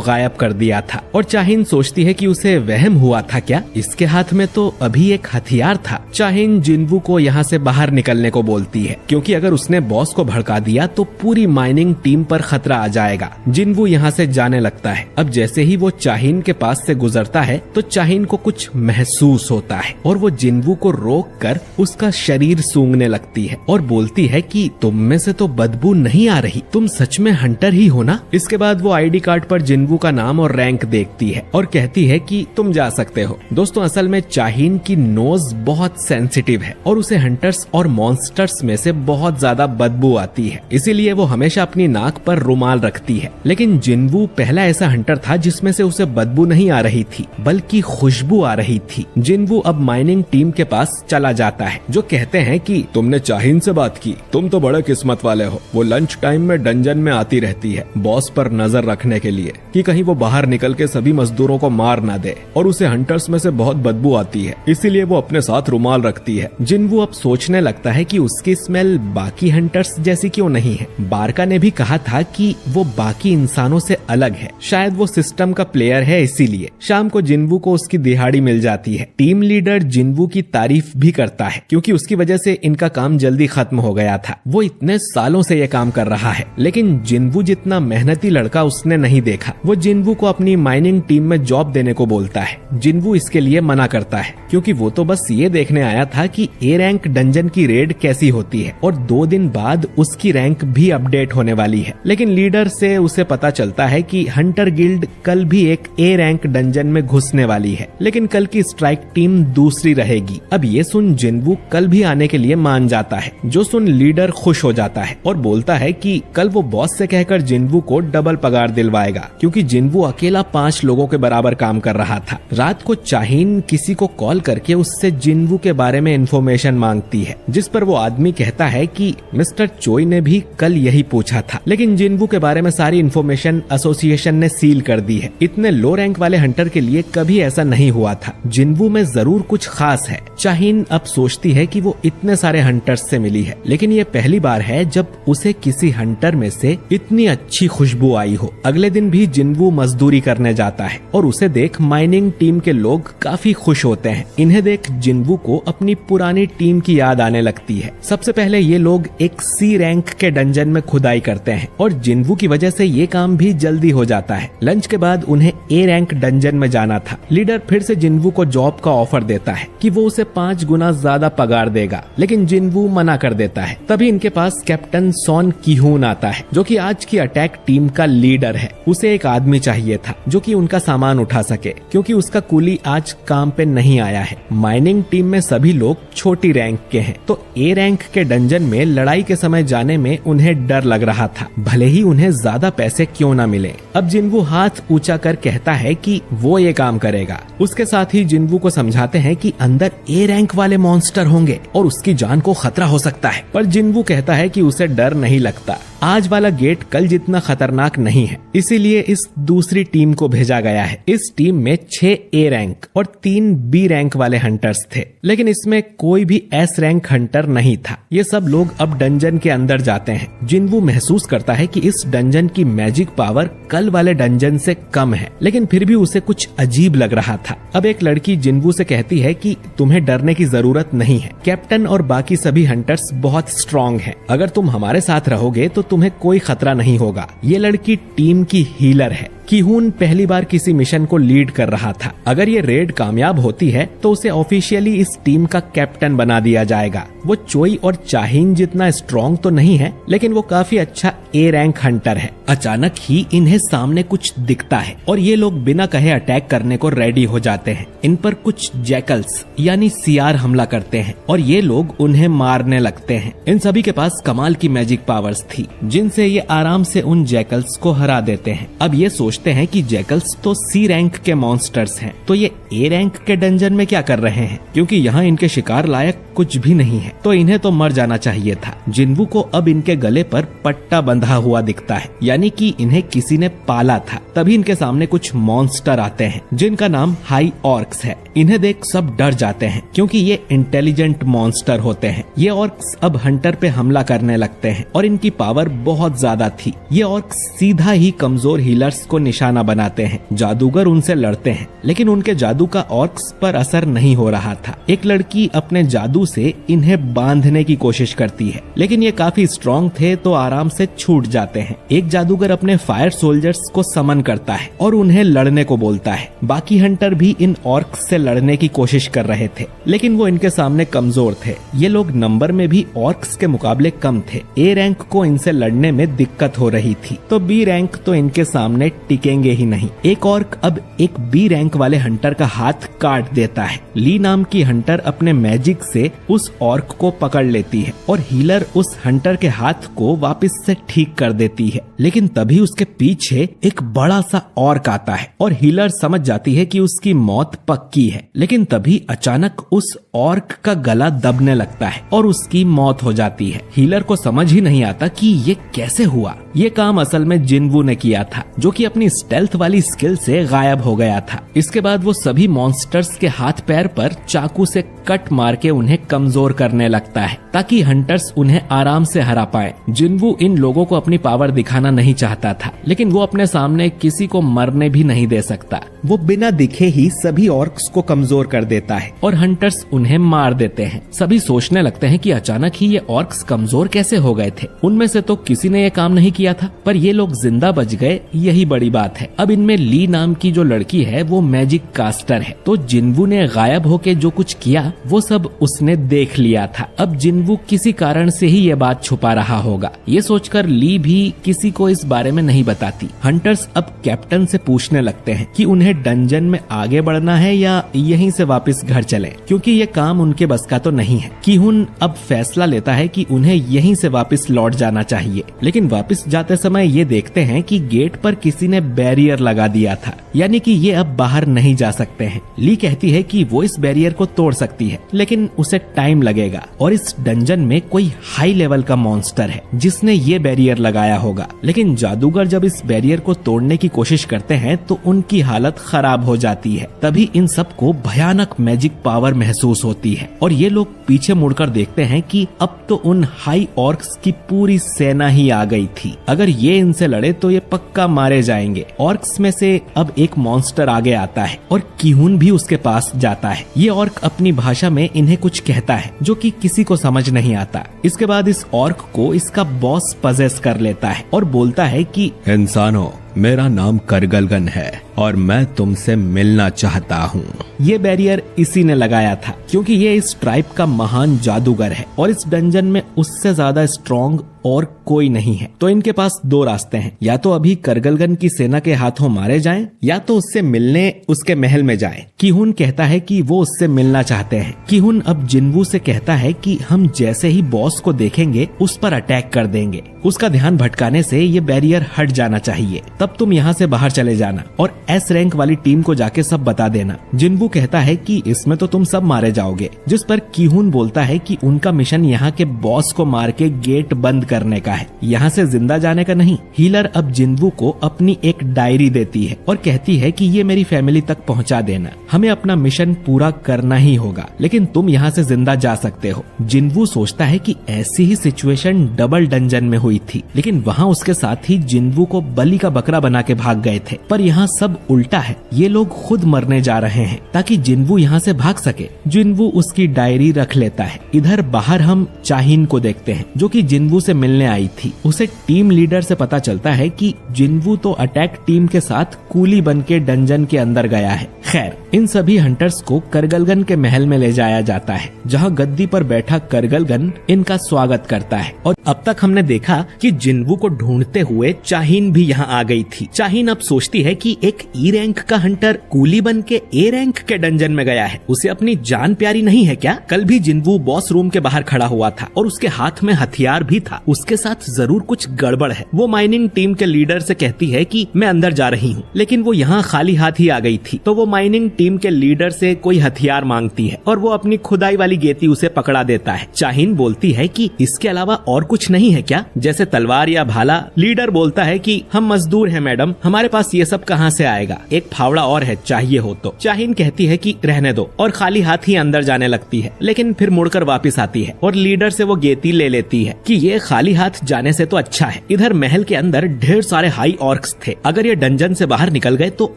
गायब कर दिया था और चाहिन सोचती है कि उसे वहम हुआ था क्या? इसके हाथ में तो अभी एक हथियार था। चाहिन जिन्वू को यहाँ से बाहर निकलने को बोलती है, क्योंकि अगर उसने बॉस को भड़का दिया तो पूरी माइनिंग टीम पर खतरा आ जाएगा। जिन्वू यहाँ से जाने लगता है। अब जैसे ही वो चाहिन के पास से गुजरता है तो चाहिन को कुछ महसूस होता है और वो जिन्वू को रोक कर उसका शरीर सूंघने लगती है और बोलती है कि तुम में से तो बदबू नहीं आ रही, तुम सच में हंटर ही हो ना? इसके बाद वो आईडी कार्ड पर जिन्वू का नाम और रैंक देखती है और कहती है कि तुम जा सकते हो। दोस्तों, असल में चाहिन की नोज बहुत सेंसिटिव है और उसे हंटर्स और मॉन्स्टर्स में से बहुत ज्यादा बदबू आती है, इसीलिए वो हमेशा अपनी नाक पर रुमाल रखती है। लेकिन जिन्वू पहला ऐसा हंटर था जिसमें से उसे बदबू नहीं आ रही थी, बल्कि खुशबू आ रही थी। जिन्वू अब माइनिंग टीम के पास चला जाता है, जो कहते हैं कि तुमने चाहिन से बात की, तुम तो बड़े किस्मत वाले हो। वो लंच टाइम में डंजन में आती रहती है बॉस पर नजर रखने के लिए कि कहीं वो बाहर निकल के सभी मजदूरों को मार ना दे, और उसे हंटर्स में से बहुत बदबू आती है, इसीलिए वो अपने साथ रुमाल रखती है। जिन्वू अब सोचने लगता है कि उसकी स्मेल बाकी हंटर्स जैसी क्यों नहीं है। बारका ने भी कहा था कि वो बाकी इंसानों से अलग है, शायद वो सिस्टम का प्लेयर है इसीलिए। शाम को जिन्वू को उसकी दिहाड़ी मिल जाती है। टीम लीडर जिन्वू की तारीफ भी करता है, क्योंकि उसकी वजह से इनका काम जल्दी खत्म हो गया था। वो इतने सालों से ये काम कर रहा है, लेकिन जिन्वू जितना मेहनती लड़का उसने नहीं देखा। वो जिन्वू को अपनी माइनिंग टीम में जॉब देने को बोलता है। जिन्वू इसके लिए मना करता है, क्योंकि वो तो बस ये देखने आया था कि ए रैंक डंजन की रेड कैसी होती है, और 2 दिन बाद उसकी रैंक भी अपडेट होने वाली है। लेकिन लीडर से उसे पता चलता है कि हंटर गिल्ड कल भी एक ए रैंक डंजन में घुसने वाली है, लेकिन कल की स्ट्राइक टीम दूसरी रहेगी। अब ये सुन जिन्वू कल भी आने के लिए मान जाता है, जो सुन लीडर खुश हो जाता है और बोलता है कि कल वो बॉस से कहकर जिन्वू को डबल पगार दिलवाएगा, क्योंकि जिन्वू अकेला 5 लोगों के बराबर काम कर रहा था। रात को चाहिन किसी को कॉल करके उससे जिन्वू के बारे में इंफॉर्मेशन मांगती है, जिस पर वो आदमी कहता है कि मिस्टर चोई ने भी कल यही पूछा था, लेकिन जिन्वू के बारे में सारी इंफॉर्मेशन एसोसिएशन ने सील कर दी है। इतने लो रैंक वाले हंटर के लिए कभी ऐसा नहीं हुआ था। जिन्वू में जरूर कुछ खास है। चाहिन अब सोचती है कि वो इतने सारे हंटर्स से मिली है, लेकिन ये पहली बार है जब उसे किसी हंटर में से इतनी अच्छी खुशबू आई हो। अगले दिन भी जिन्वू मजदूरी करने जाता है और उसे देख माइनिंग टीम के लोग काफी खुश होते हैं। इन्हें देख जिन्वू को अपनी पुरानी टीम की याद आने लगती है। सबसे पहले ये लोग एक सी रैंक के डंजन में खुदाई करते हैं और जिन्वू की वजह से ये काम भी जल्दी हो जाता है। लंच के बाद उन्हें ए रैंक डंजन में जाना था। लीडर फिर से जिन्वू को जॉब का ऑफर देता है कि वो उसे 5 गुना ज्यादा पगार देगा, लेकिन जिन्वू मना कर देता है। तभी इनके पास कैप्टन सॉन कीहून आता है, जो कि आज की अटैक टीम का लीडर है। उसे एक आदमी चाहिए था जो कि उनका सामान उठा सके, क्योंकि उसका कुली आज काम पे नहीं आया है। माइनिंग टीम में सभी लोग छोटी रैंक के हैं, तो ए रैंक के डंजन में लड़ाई के समय जाने में उन्हें डर लग रहा था, भले ही उन्हें ज्यादा पैसे क्यों न मिले। अब जिन्वू हाथ ऊंचा कर कहता है कि वो ये काम करेगा। उसके साथ ही जिन्वू को समझाते हैं कि अंदर ए रैंक वाले मॉन्स्टर होंगे और उसकी जान को खतरा हो सकता है, पर जिन्वू कहता है कि उसे डर नहीं लगता। आज वाला गेट कल जितना खतरनाक नहीं है, इसीलिए इस दूसरी टीम को भेजा गया है। इस टीम में 6 ए रैंक और 3 बी रैंक वाले हंटर्स थे, लेकिन इसमें कोई भी एस रैंक हंटर नहीं था। ये सब लोग अब डंजन के अंदर जाते हैं। जिन्वू महसूस करता है कि इस डंजन की मैजिक पावर कल वाले डंजन से कम है, लेकिन फिर भी उसे कुछ अजीब लग रहा था। अब एक लड़की जिन्वू से कहती है कि तुम्हें डरने की जरूरत नहीं है, कैप्टन और बाकी सभी हंटर्स बहुत स्ट्रॉन्ग हैं। अगर तुम हमारे साथ रहोगे तो तुम्हें कोई खतरा नहीं होगा। ये लड़की टीम की हीलर है। किहून पहली बार किसी मिशन को लीड कर रहा था। अगर ये रेड कामयाब होती है तो उसे ऑफिशियली इस टीम का कैप्टन बना दिया जाएगा। वो चोई और चाहिन जितना स्ट्रॉन्ग तो नहीं है, लेकिन वो काफी अच्छा ए रैंक हंटर है। अचानक ही इन्हें सामने कुछ दिखता है और ये लोग बिना कहे अटैक करने को रेडी हो जाते हैं। इन पर कुछ जैकल्स यानी सियार हमला करते हैं और ये लोग उन्हें मारने लगते हैं। इन सभी के पास कमाल की मैजिक पावर्स थी, जिनसे ये आराम से उन जैकल्स को हरा देते हैं। अब ये सोचते हैं कि जैकल्स तो सी रैंक के मॉन्स्टर्स हैं, तो ये ए रैंक के डंजन में क्या कर रहे हैं, क्योंकि यहाँ इनके शिकार लायक कुछ भी नहीं है, तो इन्हें तो मर जाना चाहिए था। जिन्वू को अब इनके गले पर पट्टा बंधा हुआ दिखता है, यानी कि इन्हें किसी ने पाला था। तभी इनके सामने कुछ मॉन्स्टर आते हैं जिनका नाम हाई ऑर्क्स है। इन्हें देख सब डर जाते हैं क्योंकि ये इंटेलिजेंट मॉन्स्टर होते हैं। ये ऑर्क्स अब हंटर पे हमला करने लगते हैं और इनकी पावर बहुत ज्यादा थी। ये ऑर्क्स सीधा ही कमजोर हीलर्स को निशाना बनाते हैं। जादूगर उनसे लड़ते हैं, लेकिन उनके जादू का ऑर्क्स पर असर नहीं हो रहा था। एक लड़की अपने जादू से इन्हें बांधने की कोशिश करती है, लेकिन ये काफी स्ट्रॉन्ग थे तो आराम से छूट जाते हैं। एक जादूगर अपने फायर सोल्जर्स को समन करता है और उन्हें लड़ने को बोलता है। बाकी हंटर भी इन ऑर्क्स से लड़ने की कोशिश कर रहे थे, लेकिन वो इनके सामने कमजोर थे। ये लोग नंबर में भी ऑर्क्स के मुकाबले कम थे। ए रैंक को इनसे लड़ने में दिक्कत हो रही थी, तो बी रैंक तो इनके सामने टिकेंगे ही नहीं। एक ऑर्क अब एक बी रैंक वाले हंटर का हाथ काट देता है। ली नाम की हंटर अपने मैजिक से उस ऑर्क को पकड़ लेती है और हीलर उस हंटर के हाथ को वापस से ठीक कर देती है। लेकिन तभी उसके पीछे एक बड़ा सा ऑर्क आता है और हीलर समझ जाती है कि उसकी मौत पक्की है। लेकिन तभी अचानक उस ऑर्क का गला दबने लगता है और उसकी मौत हो जाती है। हीलर को समझ ही नहीं आता कि ये कैसे हुआ। ये काम असल में जिन्वू ने किया था, जो कि अपनी स्टेल्थ वाली स्किल से गायब हो गया था। इसके बाद वो सभी मॉन्स्टर्स के हाथ पैर पर चाकू से कट मार के उन्हें कमजोर करने लगता है, ताकि हंटर्स उन्हें आराम से हरा पाए। जिन्वू इन लोगों को अपनी पावर दिखाना नहीं चाहता था, लेकिन वो अपने सामने किसी को मरने भी नहीं दे सकता। वो बिना दिखे ही सभी ऑर्क्स को कमजोर कर देता है और हंटर्स उन्हें मार देते हैं। सभी सोचने लगते हैं कि अचानक ही ये ऑर्क्स कमजोर कैसे हो गए थे। उनमें से तो किसी ने ये काम नहीं किया था, पर ये लोग जिंदा बच गए, यही बड़ी बात है। अब इनमें ली नाम की जो लड़की है वो मैजिक कास्टर है, तो जिन्वू ने गायब होके जो कुछ किया वो सब उसने देख लिया था। अब जिन्वू किसी कारण से ही ये बात छुपा रहा होगा। ये सोचकर ली भी किसी को इस बारे में नहीं बताती। हंटर्स अब कैप्टन से पूछने लगते हैं कि उन्हें डंजन में आगे बढ़ना है या यहीं से वापस घर चले, क्योंकि ये काम उनके बस का तो नहीं है। किहुन अब फैसला लेता है कि उन्हें यहीं से वापस लौट जाना चाहिए, लेकिन वापस जाते समय ये देखते हैं कि गेट पर किसी ने बैरियर लगा दिया था, यानी कि ये अब बाहर नहीं जा सकते हैं। ली कहती है कि वो इस बैरियर को तोड़ सकती है, लेकिन उसे टाइम लगेगा और इस डंजन में कोई हाई लेवल का मॉन्स्टर है जिसने ये बैरियर लगाया होगा। लेकिन जादूगर जब इस बैरियर को तोड़ने की कोशिश करते हैं तो उनकी हालत खराब हो जाती है। तभी इन सबको भयानक मैजिक पावर महसूस होती है और ये लोग पीछे मुड़कर देखते हैं कि अब तो उन हाई ऑर्क्स की पूरी सेना ही आ गई थी। अगर ये इनसे लड़े तो ये पक्का मारे जाएंगे। ऑर्क्स में से अब एक मॉन्स्टर आगे आता है और किहुन भी उसके पास जाता है। ये ऑर्क अपनी भाषा में इन्हें कुछ कहता है जो कि किसी को समझ नहीं आता। इसके बाद इस ऑर्क को इसका बॉस पजेस कर लेता है और बोलता है कि इंसानों, मेरा नाम करगलगन है और मैं तुमसे मिलना चाहता हूँ। ये बैरियर इसी ने लगाया था, क्योंकि ये इस ट्राइब का महान जादूगर है और इस डंजन में उससे ज्यादा स्ट्रॉन्ग और कोई नहीं है। तो इनके पास दो रास्ते हैं, या तो अभी करगलगन की सेना के हाथों मारे जाएं, या तो उससे मिलने उसके महल में जाएं। किहुन कहता है कि वो उससे मिलना चाहते हैं। किहुन अब जिन्वू से कहता है कि हम जैसे ही बॉस को देखेंगे उस पर अटैक कर देंगे। उसका ध्यान भटकाने से ये बैरियर हट जाना चाहिए, तब तुम यहाँ से बाहर चले जाना और एस रैंक वाली टीम को जाके सब बता देना। जिन्वू कहता है कि इसमें तो तुम सब मारे जाओगे, जिस पर किहुन बोलता है कि उनका मिशन यहाँ के बॉस को मार के गेट बंद करने का है, यहाँ से जिंदा जाने का नहीं। हीलर अब जिन्वू को अपनी एक डायरी देती है और कहती है कि ये मेरी फैमिली तक पहुँचा देना, हमें अपना मिशन पूरा करना ही होगा, लेकिन तुम यहाँ से जिंदा जा सकते हो। जिन्वू सोचता है कि ऐसी ही सिचुएशन डबल डंजन में हुई थी, लेकिन वहाँ उसके साथ ही जिन्वू को बलि का बकरा घोंसला बना के भाग गए थे, पर यहाँ सब उल्टा है। ये लोग खुद मरने जा रहे हैं ताकि जिन्वू यहाँ से भाग सके। जिन्वू उसकी डायरी रख लेता है। इधर बाहर हम चाहीन को देखते हैं जो कि जिन्वू से मिलने आई थी। उसे टीम लीडर से पता चलता है कि जिन्वू तो अटैक टीम के साथ कूली बन के डंजन के अंदर गया है। खैर, इन सभी हंटर्स को करगलगन के महल में ले जाया जाता है, जहाँ गद्दी पर बैठा करगलगन इनका स्वागत करता है। और अब तक हमने देखा कि जिन्वू को ढूंढते हुए चाहीन भी यहाँ आ गई थी। चाहीन अब सोचती है कि एक ई रैंक का हंटर कूली बन के ए रैंक के डंजन में गया है, उसे अपनी जान प्यारी नहीं है क्या? कल भी जिन्वू बॉस रूम के बाहर खड़ा हुआ था और उसके हाथ में हथियार भी था। उसके साथ जरूर कुछ गड़बड़ है। वो माइनिंग टीम के लीडर से कहती है कि मैं अंदर जा रही हूँ, लेकिन वो यहाँ खाली हाथ ही आ गई थी। तो वो माइनिंग टीम के लीडर से कोई हथियार मांगती है और वो अपनी खुदाई वाली गेती उसे पकड़ा देता है। चाहीन बोलती है कि इसके अलावा और कुछ नहीं है क्या, जैसे तलवार या भाला? लीडर बोलता है कि हम मजदूर हैं मैडम, हमारे पास ये सब कहाँ से आएगा, एक फावड़ा और है, चाहिए हो तो। चाहीन कहती है कि रहने दो और खाली हाथ ही अंदर जाने लगती है, लेकिन फिर मुड़कर वापस आती है और लीडर से वो गेती ले लेती है कि ये खाली हाथ जाने से तो अच्छा है। इधर महल के अंदर ढेर सारे हाई ऑर्क्स थे। अगर ये डंजन से बाहर निकल गए तो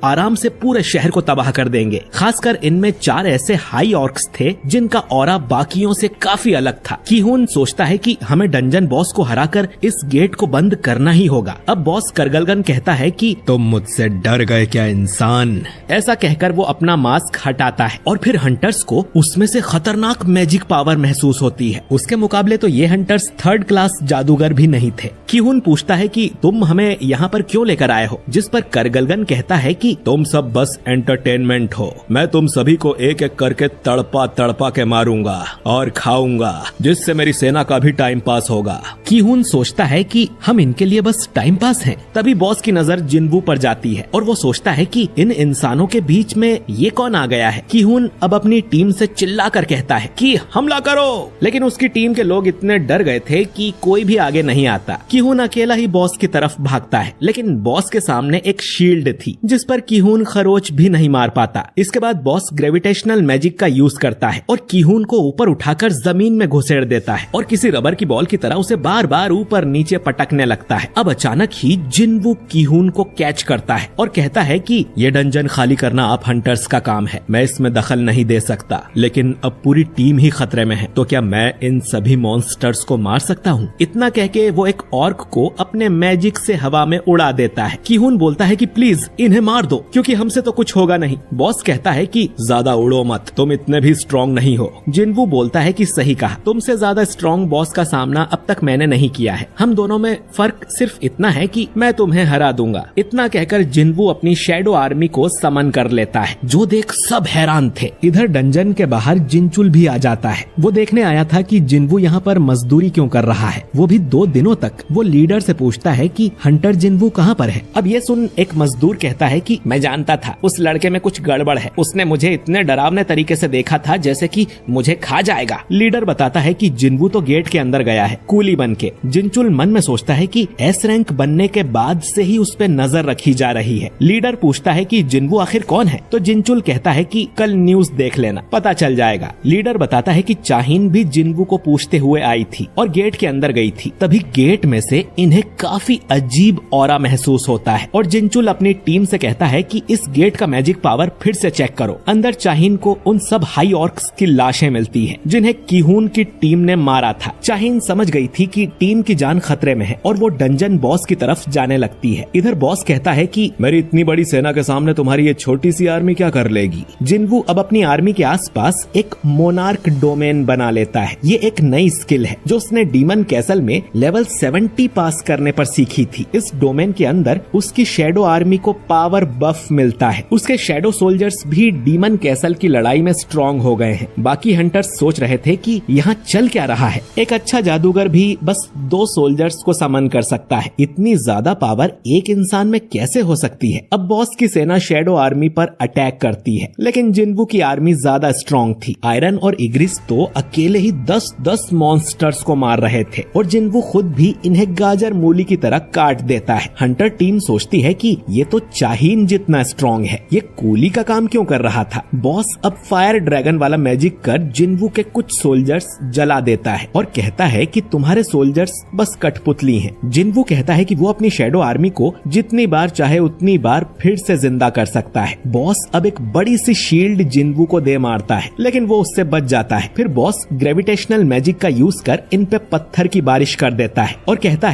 आराम से पूरे शहर को तबाह कर देंगे। खासकर इनमें 4 ऐसे हाई ऑर्क्स थे जिनका ऑरा बाकियों से काफी अलग था। कीहून सोचता है कि हमें डंजन बॉस को हराकर इस गेट को बंद करना ही होगा। अब बॉस करगलगन कहता है कि तुम मुझसे डर गए क्या इंसान? ऐसा कहकर वो अपना मास्क हटाता है और फिर हंटर्स को उसमें से खतरनाक मैजिक पावर महसूस होती है। उसके मुकाबले तो ये हंटर्स 3rd क्लास जादूगर भी नहीं थे। कीहून पूछता है कि तुम हमें यहाँ पर क्यों लेकर आए हो, जिस पर करगलगन कहता है कि तुम सब बस एंटरटेनमेंट हो, मैं तुम सभी को एक एक करके तड़पा तड़पा के मारूंगा और खाऊंगा, जिससे मेरी सेना का भी टाइम पास होगा। कीहून सोचता है कि हम इनके लिए बस टाइम पास हैं। तभी बॉस की नजर जिन्वू पर जाती है और वो सोचता है कि इन इंसानों के बीच में ये कौन आ गया है। कीहून अब अपनी टीम से चिल्लाकर कहता है कि हमला करो, लेकिन उसकी टीम के लोग इतने डर गए थे कि कोई भी आगे नहीं आता। कीहून अकेला ही बॉस की तरफ भागता है, लेकिन बॉस के सामने एक शील्ड थी जिस पर कीहून खरोच भी नहीं मार पाता। इसके बाद बॉस ग्रेविटेशनल मैजिक का यूज करता है और कीहून को ऊपर उठाकर जमीन में घुसेड़ देता है और किसी रबर की बॉल की तरह उसे बार बार ऊपर नीचे पटकने लगता है। अब अचानक ही जिन्वू कीहून को कैच करता है और कहता है कि ये डंजन खाली करना आप हंटर्स का काम है, मैं इसमें दखल नहीं दे सकता, लेकिन अब पूरी टीम ही खतरे में है, तो क्या मैं इन सभी मॉन्स्टर्स को मार सकता हूँ? इतना कह के वो एक ऑर्क को अपने मैजिक से हवा में उड़ा देता है। कीहून बोलता है कि प्लीज इन्हें मार दो, क्योंकि हमसे तो कुछ होगा नहीं। बॉस कहता है कि ज्यादा उड़ो मत, तुम इतने भी स्ट्रॉन्ग नहीं हो। जिन्वू बोलता है कि सही कहा, तुमसे ज्यादा स्ट्रॉन्ग बॉस का सामना अब तक मैंने नहीं किया है, हम दोनों में फर्क सिर्फ इतना है कि मैं तुम्हें हरा दूंगा। इतना कहकर जिन्वू अपनी शैडो आर्मी को समन कर लेता है, जो देख सब हैरान थे। इधर डंजन के बाहर जिनचुल भी आ जाता है। वो देखने आया था कि जिन्वू यहाँ पर मजदूरी क्यों कर रहा है, वो भी 2 दिनों तक। वो लीडर से पूछता है कि हंटर जिन्वू कहाँ पर है। अब ये सुन एक मजदूर कहता है कि मैं जानता था उस लड़के में कुछ गड़बड़ है, उसने मुझे इतने डरावने तरीके से देखा था जैसे कि मुझे खा जाएगा। लीडर बताता है कि जिन्वू तो गेट के अंदर गया है कूली बन के। जिनचुल मन में सोचता है कि एस रैंक बनने के बाद से ही उस पे नजर रखी जा रही है। लीडर पूछता है कि जिन्वू आखिर कौन है, तो जिनचुल कहता है कि कल न्यूज देख लेना, पता चल जाएगा। लीडर बताता है कि चाहीन भी जिन्वू को पूछते हुए आई थी और गेट के अंदर गई थी। तभी गेट में से इन्हें काफी अजीब ऑरा महसूस होता है और जिनचुल अपनी टीम से कहता है कि इस गेट का मैजिक पावर फिर से चेक करो। अंदर चाहीन को उन सब हाई ऑर्क्स की लाशें मिलती हैं जिन्हें कीहून की टीम ने मारा था। चाहीन समझ गई थी कि टीम की जान खतरे में है और वो डंजन बॉस की तरफ जाने लगती है। इधर बॉस कहता है कि मेरी इतनी बड़ी सेना के सामने तुम्हारी ये छोटी सी आर्मी क्या कर लेगी। जिन्वू अब अपनी आर्मी के आसपास एक मोनार्क डोमेन बना लेता है। ये एक नई स्किल है जो उसने डीमन कैसल में लेवल 70 पास करने पर सीखी थी। इस डोमेन के अंदर उसकी शैडो आर्मी को पावर बफ मिलता है। उसके शैडो सोल्जर्स भी डीमन कैसल की लड़ाई में स्ट्रॉन्ग हो गए हैं। बाकी हंटर्स सोच रहे थे कि यहाँ चल क्या रहा है, एक अच्छा जादूगर भी बस 2 सोल्जर्स को समन कर सकता है, इतनी ज्यादा पावर एक इंसान में कैसे हो सकती है। अब बॉस की सेना शैडो आर्मी पर अटैक करती है, लेकिन जिन्वू की आर्मी ज्यादा स्ट्रॉन्ग थी। आयरन और इग्रिस तो अकेले ही 10-10 मॉन्स्टर्स को मार रहे थे और जिन्वू खुद भी इन्हें गाजर मूली की तरह काट देता है। हंटर टीम सोचती है कि ये तो चाहीन जितना स्ट्रॉन्ग है, ये कूली कूली का काम क्यों कर रहा था। बॉस अब फायर ड्रैगन वाला मैजिक कर जिन्वू के कुछ सोल्जर्स जला देता है और कहता है कि तुम्हारे सोल्जर्स बस कठपुतली हैं। जिन्वू कहता है कि वो अपनी शैडो आर्मी को जितनी बार चाहे उतनी बार फिर से जिंदा कर सकता है। बॉस अब एक बड़ी सी शील्ड जिन्वू को दे मारता है, लेकिन वो उससे बच जाता है। फिर बॉस ग्रेविटेशनल मैजिक का यूज कर इन पे पत्थर की बारिश कर देता है और कहता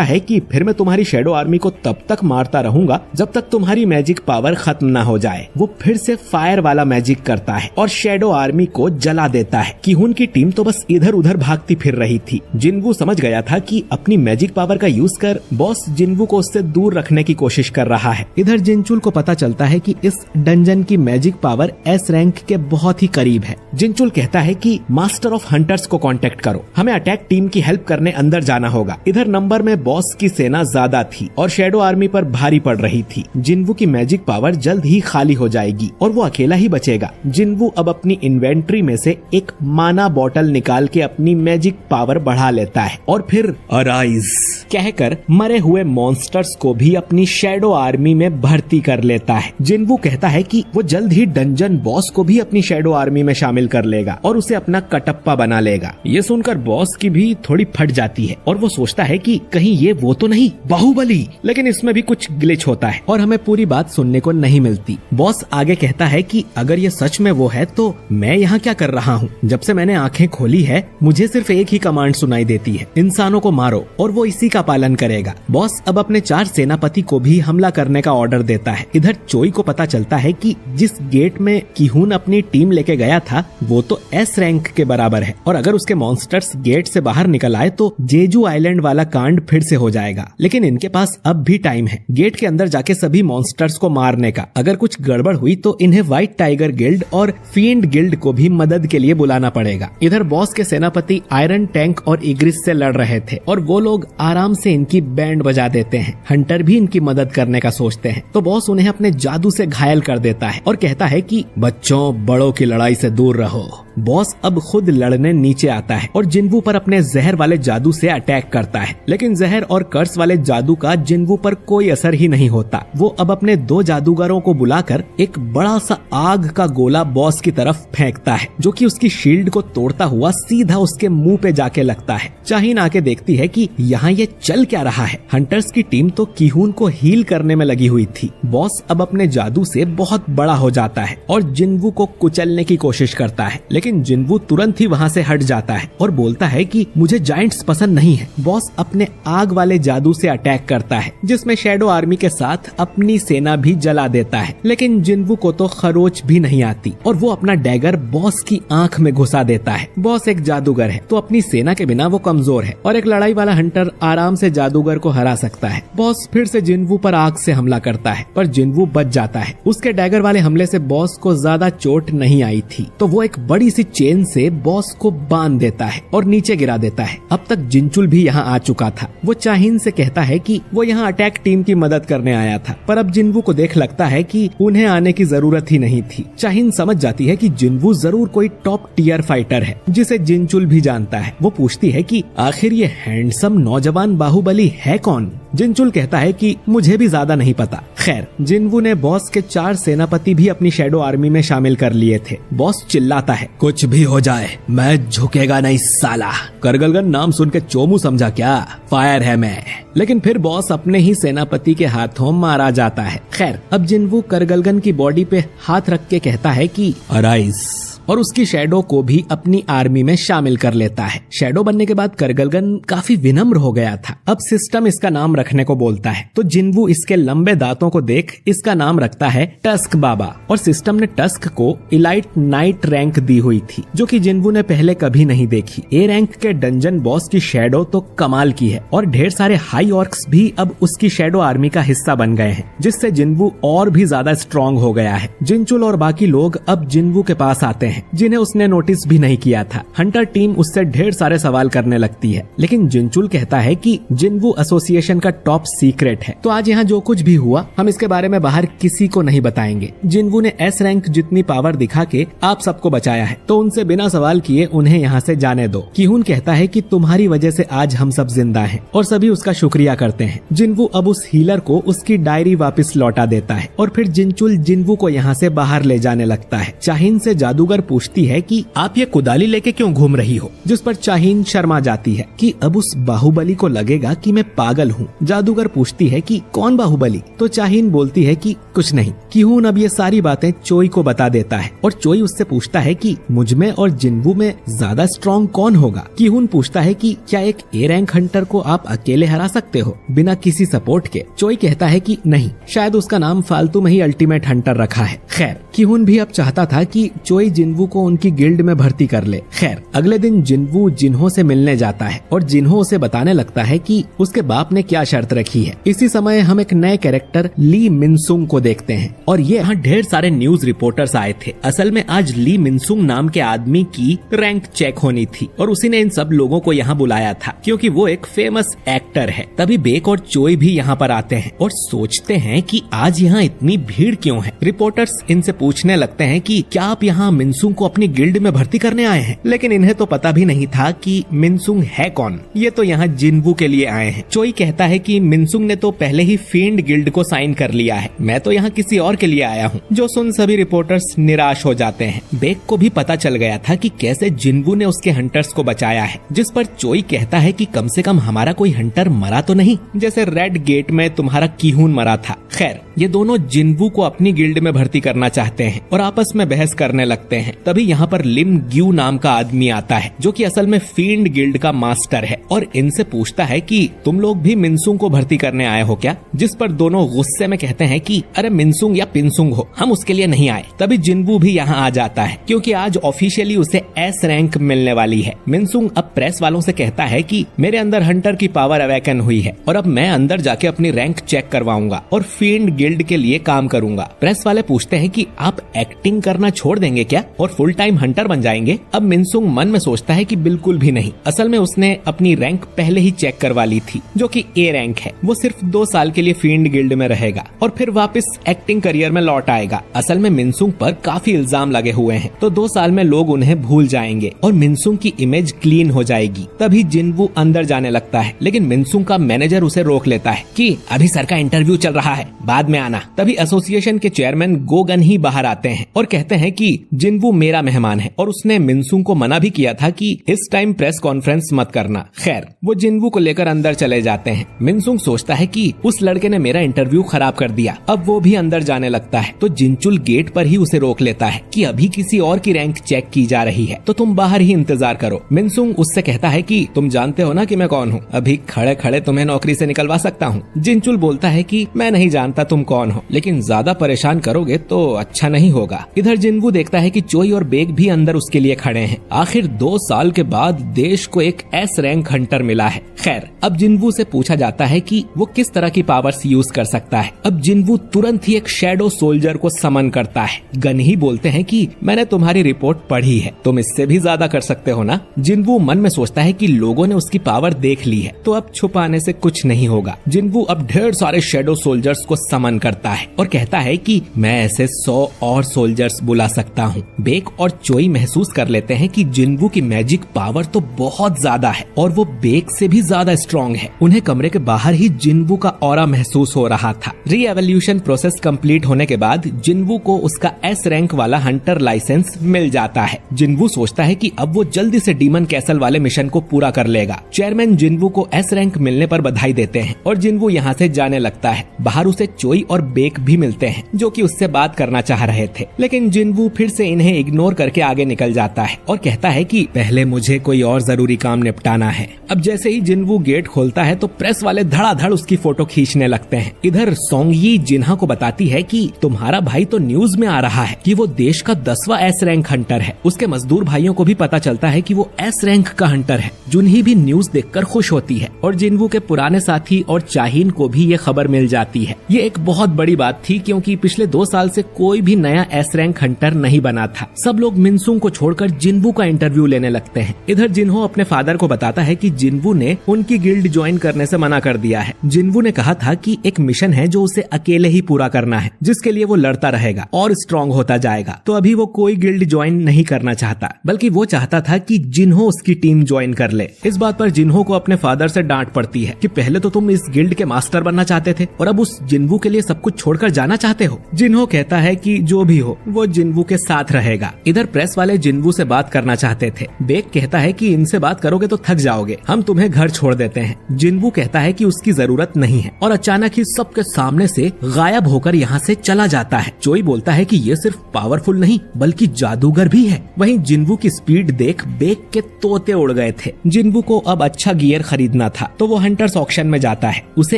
है कि फिर मैं तुम्हारी शैडो आर्मी को तब तक मारता रहूंगा जब तक तुम्हारी मैजिक पावर खत्म ना हो जाए। वो फिर से फायर वाला मैजिक करता है और शैडो आर्मी को जला देता है। किहुन की टीम तो बस इधर उधर भागती फिर रही थी। जिन्वू समझ गया था कि अपनी मैजिक पावर का यूज कर बॉस जिन्वू को उससे दूर रखने की कोशिश कर रहा है। इधर जिनचुल को पता चलता है कि इस डंजन की मैजिक पावर एस रैंक के बहुत ही करीब है। जिनचुल कहता है कि मास्टर ऑफ हंटर्स को कांटेक्ट करो, हमें अटैक टीम की हेल्प करने अंदर जाना होगा। इधर नंबर में बॉस की सेना ज्यादा थी और शैडो आर्मी पर भारी पड़ रही थी। जिन्वू की मैजिक पावर जल्द ही खाली हो जाएगी और वो अकेला ही बचेगा। जिन्वू अब अपनी इन्वेंट्री में से एक माना बॉटल निकाल के अपनी मैजिक पावर बढ़ा लेता है और फिर अराइज कहकर मरे हुए मॉन्स्टर्स को भी अपनी शैडो आर्मी में भर्ती कर लेता है। जिन्वू कहता है कि वो जल्द ही डंजन बॉस को भी अपनी शैडो आर्मी में शामिल कर लेगा और उसे अपना कटप्पा बना लेगा। ये सुनकर बॉस की भी थोड़ी फट जाती है और वो सोचता है कि कहीं ये वो तो नहीं बाहुबली, लेकिन इसमें भी कुछ ग्लिच होता है और हमें पूरी बात सुनने को नहीं मिलती। बॉस आगे कहता है कि अगर ये सच में वो है तो मैं यहाँ क्या कर रहा हूँ। जब से मैंने आंखें खोली है मुझे सिर्फ एक ही कमांड सुनाई देती है, इंसानों को मारो, और वो इसी का पालन करेगा। बॉस अब अपने 4 सेनापति को भी हमला करने का ऑर्डर देता है। इधर चोई को पता चलता है कि जिस गेट में किहुन अपनी टीम लेके गया था वो तो एस रैंक के बराबर है और अगर उसके मॉन्स्टर्स गेट से बाहर निकल आए तो जेजू आइलैंड वाला कांड फिर से हो जाएगा। लेकिन इनके पास अब भी टाइम है गेट के अंदर जाके सभी मॉन्स्टर्स को मारने का। अगर कुछ गड़बड़ हुई तो इन्हें व्हाइट टाइगर गिल्ड और फील्ड गिल्ड को भी मदद के लिए बुलाना पड़ेगा। इधर बॉस के सेनापति आयरन टैंक और इग्रिस से लड़ रहे थे और वो लोग आराम से इनकी बैंड बजा देते हैं। हंटर भी इनकी मदद करने का सोचते हैं तो बॉस उन्हें अपने जादू से घायल कर देता है और कहता है कि बच्चों, बड़ों की लड़ाई से दूर रहो। बॉस अब खुद लड़ने नीचे आता है और जिन्वू पर अपने जहर वाले जादू से अटैक करता है, लेकिन जहर और कर्स वाले जादू का जिन्वू पर कोई असर ही नहीं होता। वो अब अपने 2 जादूगरों को बुलाकर एक बड़ा सा आग का गोला बॉस की तरफ फेंकता है जो कि उसकी शील्ड को तोड़ता हुआ सीधा उसके मुंह पे जाके लगता है। चाहीन आके देखती है कि यहाँ ये चल क्या रहा है। हंटर्स की टीम तो किहुन को हील करने में लगी हुई थी। बॉस अब अपने जादू से बहुत बड़ा हो जाता है और जिन्वू को कुचलने की कोशिश करता है, लेकिन जिन्वू तुरंत ही वहाँ से हट जाता है और बोलता है कि मुझे जायंट्स पसंद नहीं है। बॉस अपने आग वाले जादू से अटैक करता है जिसमें शैडो आर्मी के साथ अपनी सेना भी जला देता है, लेकिन जिन्वू को तो खरोच भी नहीं आती और वो अपना डैगर बॉस की आंख में घुसा देता है। बॉस एक जादूगर है तो अपनी सेना के बिना वो कमजोर है और एक लड़ाई वाला हंटर आराम से जादूगर को हरा सकता है। बॉस फिर से जिन्वू पर आग से हमला करता है पर जिन्वू बच जाता है। उसके डैगर वाले हमले से बॉस को ज्यादा चोट नहीं आई थी तो वो एक बड़ी सी चेन से बॉस को बांध देता है और नीचे गिरा देता है। अब तक जिनचुल भी यहाँ आ चुका था। वो चाहिन से कहता है कि वो यहाँ अटैक टीम की मदद करने आया था, पर अब जिन्वू को देख लगता है कि उन्हें आने की जरूरत ही नहीं थी। चाहिन समझ जाती है कि जिन्वू जरूर कोई टॉप टियर फाइटर है जिसे जिनचुल भी जानता है। वो पूछती है कि आखिर ये हैंडसम नौजवान बाहुबली है कौन। जिनचुल कहता है कि मुझे भी ज्यादा नहीं पता। खैर, जिन्वू ने बॉस के 4 सेनापति भी अपनी शैडो आर्मी में शामिल कर लिए थे। बॉस चिल्लाता है, कुछ भी हो जाए मैं झुकेगा नहीं साला। करगलगन नाम सुन के चोमू समझा क्या? फायर है मैं। लेकिन फिर बॉस अपने ही सेनापति के हाथों मारा जाता है। खैर, अब जिन्वू करगलगन की बॉडी पे हाथ रख के कहता है कि अराइज, और उसकी शैडो को भी अपनी आर्मी में शामिल कर लेता है। शैडो बनने के बाद करगलगन काफी विनम्र हो गया था। अब सिस्टम इसका नाम रखने को बोलता है तो जिन्वू इसके लंबे दांतों को देख इसका नाम रखता है टस्क बाबा, और सिस्टम ने टस्क को इलाइट नाइट रैंक दी हुई थी जो कि जिन्वू ने पहले कभी नहीं देखी। ए रैंक के डंजन बॉस की शैडो तो कमाल की है और ढेर सारे हाई ऑर्क्स भी अब उसकी शैडो आर्मी का हिस्सा बन गए हैं, जिससे जिन्वू और भी ज्यादा स्ट्रॉन्ग हो गया है। जिनचुल और बाकी लोग अब जिन्वू के पास आते हैं हैं जिन्हें उसने नोटिस भी नहीं किया था। हंटर टीम उससे ढेर सारे सवाल करने लगती है, लेकिन जिनचुल कहता है कि जिनवू एसोसिएशन का टॉप सीक्रेट है, तो आज यहाँ जो कुछ भी हुआ हम इसके बारे में बाहर किसी को नहीं बताएंगे। जिनवू ने एस रैंक जितनी पावर दिखा के आप सबको बचाया है, तो उनसे बिना सवाल किए उन्हें यहाँ से जाने दो। किहुन कहता है कि तुम्हारी वजह से आज हम सब जिंदा हैं, और सभी उसका शुक्रिया करते हैं। जिनवू अब उस हीलर को उसकी डायरी वापस लौटा देता है, और फिर जिनचुल जिनवू को यहाँ से बाहर ले जाने लगता है। चाहीन से जादूगर पूछती है कि आप ये कुदाली लेके क्यों घूम रही हो, जिस पर चाहीन शर्मा जाती है कि अब उस बाहुबली को लगेगा कि मैं पागल हूँ। जादूगर पूछती है कि कौन बाहुबली, तो चाहीन बोलती है कि कुछ नहीं। किहुन अब ये सारी बातें चोई को बता देता है, और चोई उससे पूछता है कि मुझमें और जिनवू में ज्यादा स्ट्रॉन्ग कौन होगा। किहुन पूछता है कि क्या एक ए रैंक हंटर को आप अकेले हरा सकते हो बिना किसी सपोर्ट के। चोई कहता है कि नहीं, शायद उसका नाम फालतू में ही अल्टीमेट हंटर रखा है। खैर, किहुन भी अब चाहता था कि चोई जिनवू को उनकी गिल्ड में भर्ती कर ले। खैर, अगले दिन जिनवू जिन्हो से मिलने जाता है, और जिन्हो उसे बताने लगता है कि उसके बाप ने क्या शर्त रखी है। इसी समय हम एक नए कैरेक्टर ली मिनसुंग को देखते हैं, और ये यहाँ ढेर सारे न्यूज रिपोर्टर्स आए थे। असल में आज ली मिनसुंग नाम के आदमी की रैंक चेक होनी थी, और उसी ने इन सब लोगों को यहाँ बुलाया था क्योंकि वो एक फेमस एक्टर है। तभी बेक और चोई भी यहाँ पर आते हैं और सोचते हैं कि आज यहाँ इतनी भीड़ क्यों है। रिपोर्टर्स इनसे पूछने लगते हैं कि क्या आप यहाँ मिनसुंग को अपनी गिल्ड में भर्ती करने आए हैं, लेकिन इन्हें तो पता भी नहीं था कि मिनसुंग है कौन। ये तो यहाँ जिनवू के लिए आए हैं। चोई कहता है कि मिनसुंग ने तो पहले ही फील्ड गिल्ड को साइन कर लिया है, मैं तो यहाँ किसी और के लिए आया हूँ। जो सुन सभी रिपोर्टर्स निराश हो जाते हैं। बेक को भी पता चल गया था कि कैसे जिनवू ने उसके हंटर्स को बचाया है, जिस पर चोई कहता है कि कम से कम हमारा कोई हंटर मरा तो नहीं, जैसे रेड गेट में तुम्हारा किहुन मरा था। खैर, ये दोनों जिनवू को अपनी गिल्ड में भर्ती करना चाहते हैं और आपस में बहस करने लगते हैं। तभी यहाँ पर लिम ग्यू नाम का आदमी आता है, जो कि असल में फील्ड गिल्ड का मास्टर है, और इनसे पूछता है कि तुम लोग भी मिनसुंग को भर्ती करने आए हो क्या, जिस पर दोनों गुस्से में कहते हैं कि अरे मिनसुंग या पिनसुंग हो, हम उसके लिए नहीं आए। तभी जिनवू भी यहाँ आ जाता है क्योंकि आज ऑफिशियली उसे एस रैंक मिलने वाली है। मिनसुंग अब प्रेस वालों से कहता है कि मेरे अंदर हंटर की पावर अवेकन हुई है, और अब मैं अंदर जाके अपनी रैंक चेक करवाऊंगा और फील्ड गिल्ड के लिए काम करूंगा। प्रेस वाले पूछते हैं कि आप एक्टिंग करना छोड़ देंगे क्या और फुल टाइम हंटर बन जाएंगे। अब मिनसुंग मन में सोचता है कि बिल्कुल भी नहीं। असल में उसने अपनी रैंक पहले ही चेक करवा ली थी, जो कि ए रैंक है। वो सिर्फ 2 साल के लिए फील्ड गिल्ड में रहेगा और फिर वापस एक्टिंग करियर में लौट आएगा। असल में मिनसुंग पर काफी इल्जाम लगे हुए हैं, तो 2 साल में लोग उन्हें भूल जाएंगे और मिनसुंग की इमेज क्लीन हो जाएगी। तभी जिनवू अंदर जाने लगता है, लेकिन मिनसुंग का मैनेजर उसे रोक लेता है कि अभी सर का इंटरव्यू चल रहा है, बाद में आना। तभी एसोसिएशन के चेयरमैन गोगन ही बाहर आते हैं और कहते हैं कि जिनवू मेरा मेहमान है, और उसने मिनसुंग को मना भी किया था कि इस टाइम प्रेस कॉन्फ्रेंस मत करना। खैर, वो जिनवू को लेकर अंदर चले जाते हैं। मिनसुंग सोचता है कि उस लड़के ने मेरा इंटरव्यू खराब कर दिया। अब वो भी अंदर जाने लगता है, तो जिनचुल गेट पर ही उसे रोक लेता है कि अभी किसी और की रैंक चेक की जा रही है, तो तुम बाहर ही इंतजार करो। मिनसुंग उससे कहता है कि तुम जानते हो ना कि मैं कौन हूँ, अभी खड़े खड़े तुम्हें नौकरी से निकलवा सकता हूँ। जिनचुल बोलता है कि मैं नहीं जानता तुम कौन हो, लेकिन ज्यादा परेशान करोगे तो अच्छा नहीं होगा। इधर जिनवू देखता है कि चोई और बेग भी अंदर उसके लिए खड़े हैं। आखिर 2 साल के बाद देश को एक एस रैंक हंटर मिला है। खैर, अब जिनवू से पूछा जाता है कि वो किस तरह की पावर्स यूज कर सकता है। अब जिनवू तुरंत ही एक शैडो सोल्जर को समन करता है। गन ही बोलते हैं कि मैंने तुम्हारी रिपोर्ट पढ़ी है, तुम इससे भी ज्यादा कर सकते हो ना। जिनवू मन में सोचता है कि लोगों ने उसकी पावर देख ली है, तो अब छुपाने से कुछ नहीं होगा। जिनवू अब ढेर सारे शैडो सोल्जर्स को समन करता है और कहता है कि मैं ऐसे 100 और सोल्जर्स बुला सकता हूँ। बेक और चोई महसूस कर लेते हैं कि जिनवू की मैजिक पावर तो बहुत ज्यादा है और वो बेक से भी ज्यादा स्ट्रॉन्ग है। उन्हें कमरे के बाहर ही जिनवू का ऑरा महसूस हो रहा था। रीएवोल्यूशन प्रोसेस कंप्लीट होने के बाद जिनवू को उसका एस रैंक वाला हंटर लाइसेंस मिल जाता है। जिनवू सोचता है कि अब वो जल्दी से डीमन कैसल वाले मिशन को पूरा कर लेगा। चेयरमैन जिनवू को एस रैंक मिलने पर बधाई देते हैं और जिनवू यहाँ से जाने लगता है। बाहर उसे चोई और बेक भी मिलते हैं, जो कि उससे बात करना चाह रहे थे, लेकिन जिनवू फिर से इन्हें इग्नोर करके आगे निकल जाता है और कहता है कि पहले मुझे कोई और जरूरी काम निपटाना है। अब जैसे ही जिनवू गेट खोलता है तो प्रेस वाले धड़ाधड़ उसकी फोटो खींचने लगते हैं। इधर सोंगयी जिन्हा को बताती है कि तुम्हारा भाई तो न्यूज में आ रहा है कि वो देश का 10वां एस रैंक हंटर है। उसके मजदूर भाइयों को भी पता चलता है कि वो एस रैंक का हंटर है। जुनही भी न्यूज देखकर खुश होती है और जिनवू के पुराने साथी और चाहीन को भी ये खबर मिल जाती है। ये एक बहुत बड़ी बात थी क्योंकि पिछले 2 साल से कोई भी नया एस रैंक हंटर नहीं बना था। सब लोग मिनसुंग को छोड़कर जिन्वू का इंटरव्यू लेने लगते हैं। इधर जिन्हो अपने फादर को बताता है कि जिन्वू ने उनकी गिल्ड ज्वाइन करने से मना कर दिया है। जिन्वू ने कहा था कि एक मिशन है जो उसे अकेले ही पूरा करना है, जिसके लिए वो लड़ता रहेगा और स्ट्रांग होता जाएगा। तो अभी वो कोई गिल्ड ज्वाइन नहीं करना चाहता, बल्कि वो चाहता था कि जिन्हो उसकी टीम ज्वाइन कर ले। इस बात पर जिन्हो को अपने फादर से डांट पड़ती है कि पहले तो तुम इस गिल्ड के मास्टर बनना चाहते थे और अब उस जिन्वू के लिए सब कुछ छोड़कर जाना चाहते हो। जिन्हो कहता है कि जो भी हो वो जिन्वू के साथ रहेगा। इधर प्रेस वाले जिन्वू से बात करना चाहते थे। बेक कहता है कि इनसे बात करोगे तो थक जाओगे, हम तुम्हें घर छोड़ देते हैं। जिन्वू कहता है कि उसकी जरूरत नहीं है और अचानक ही सबके सामने से गायब होकर यहाँ से चला जाता है। चोई बोलता है कि ये सिर्फ पावरफुल नहीं बल्कि जादूगर भी है। वहीं जिन्वू की स्पीड देख बेक के तोते उड़ गए थे। जिन्वू को अब अच्छा गियर खरीदना था तो वो हंटर्स ऑक्शन में जाता है। उसे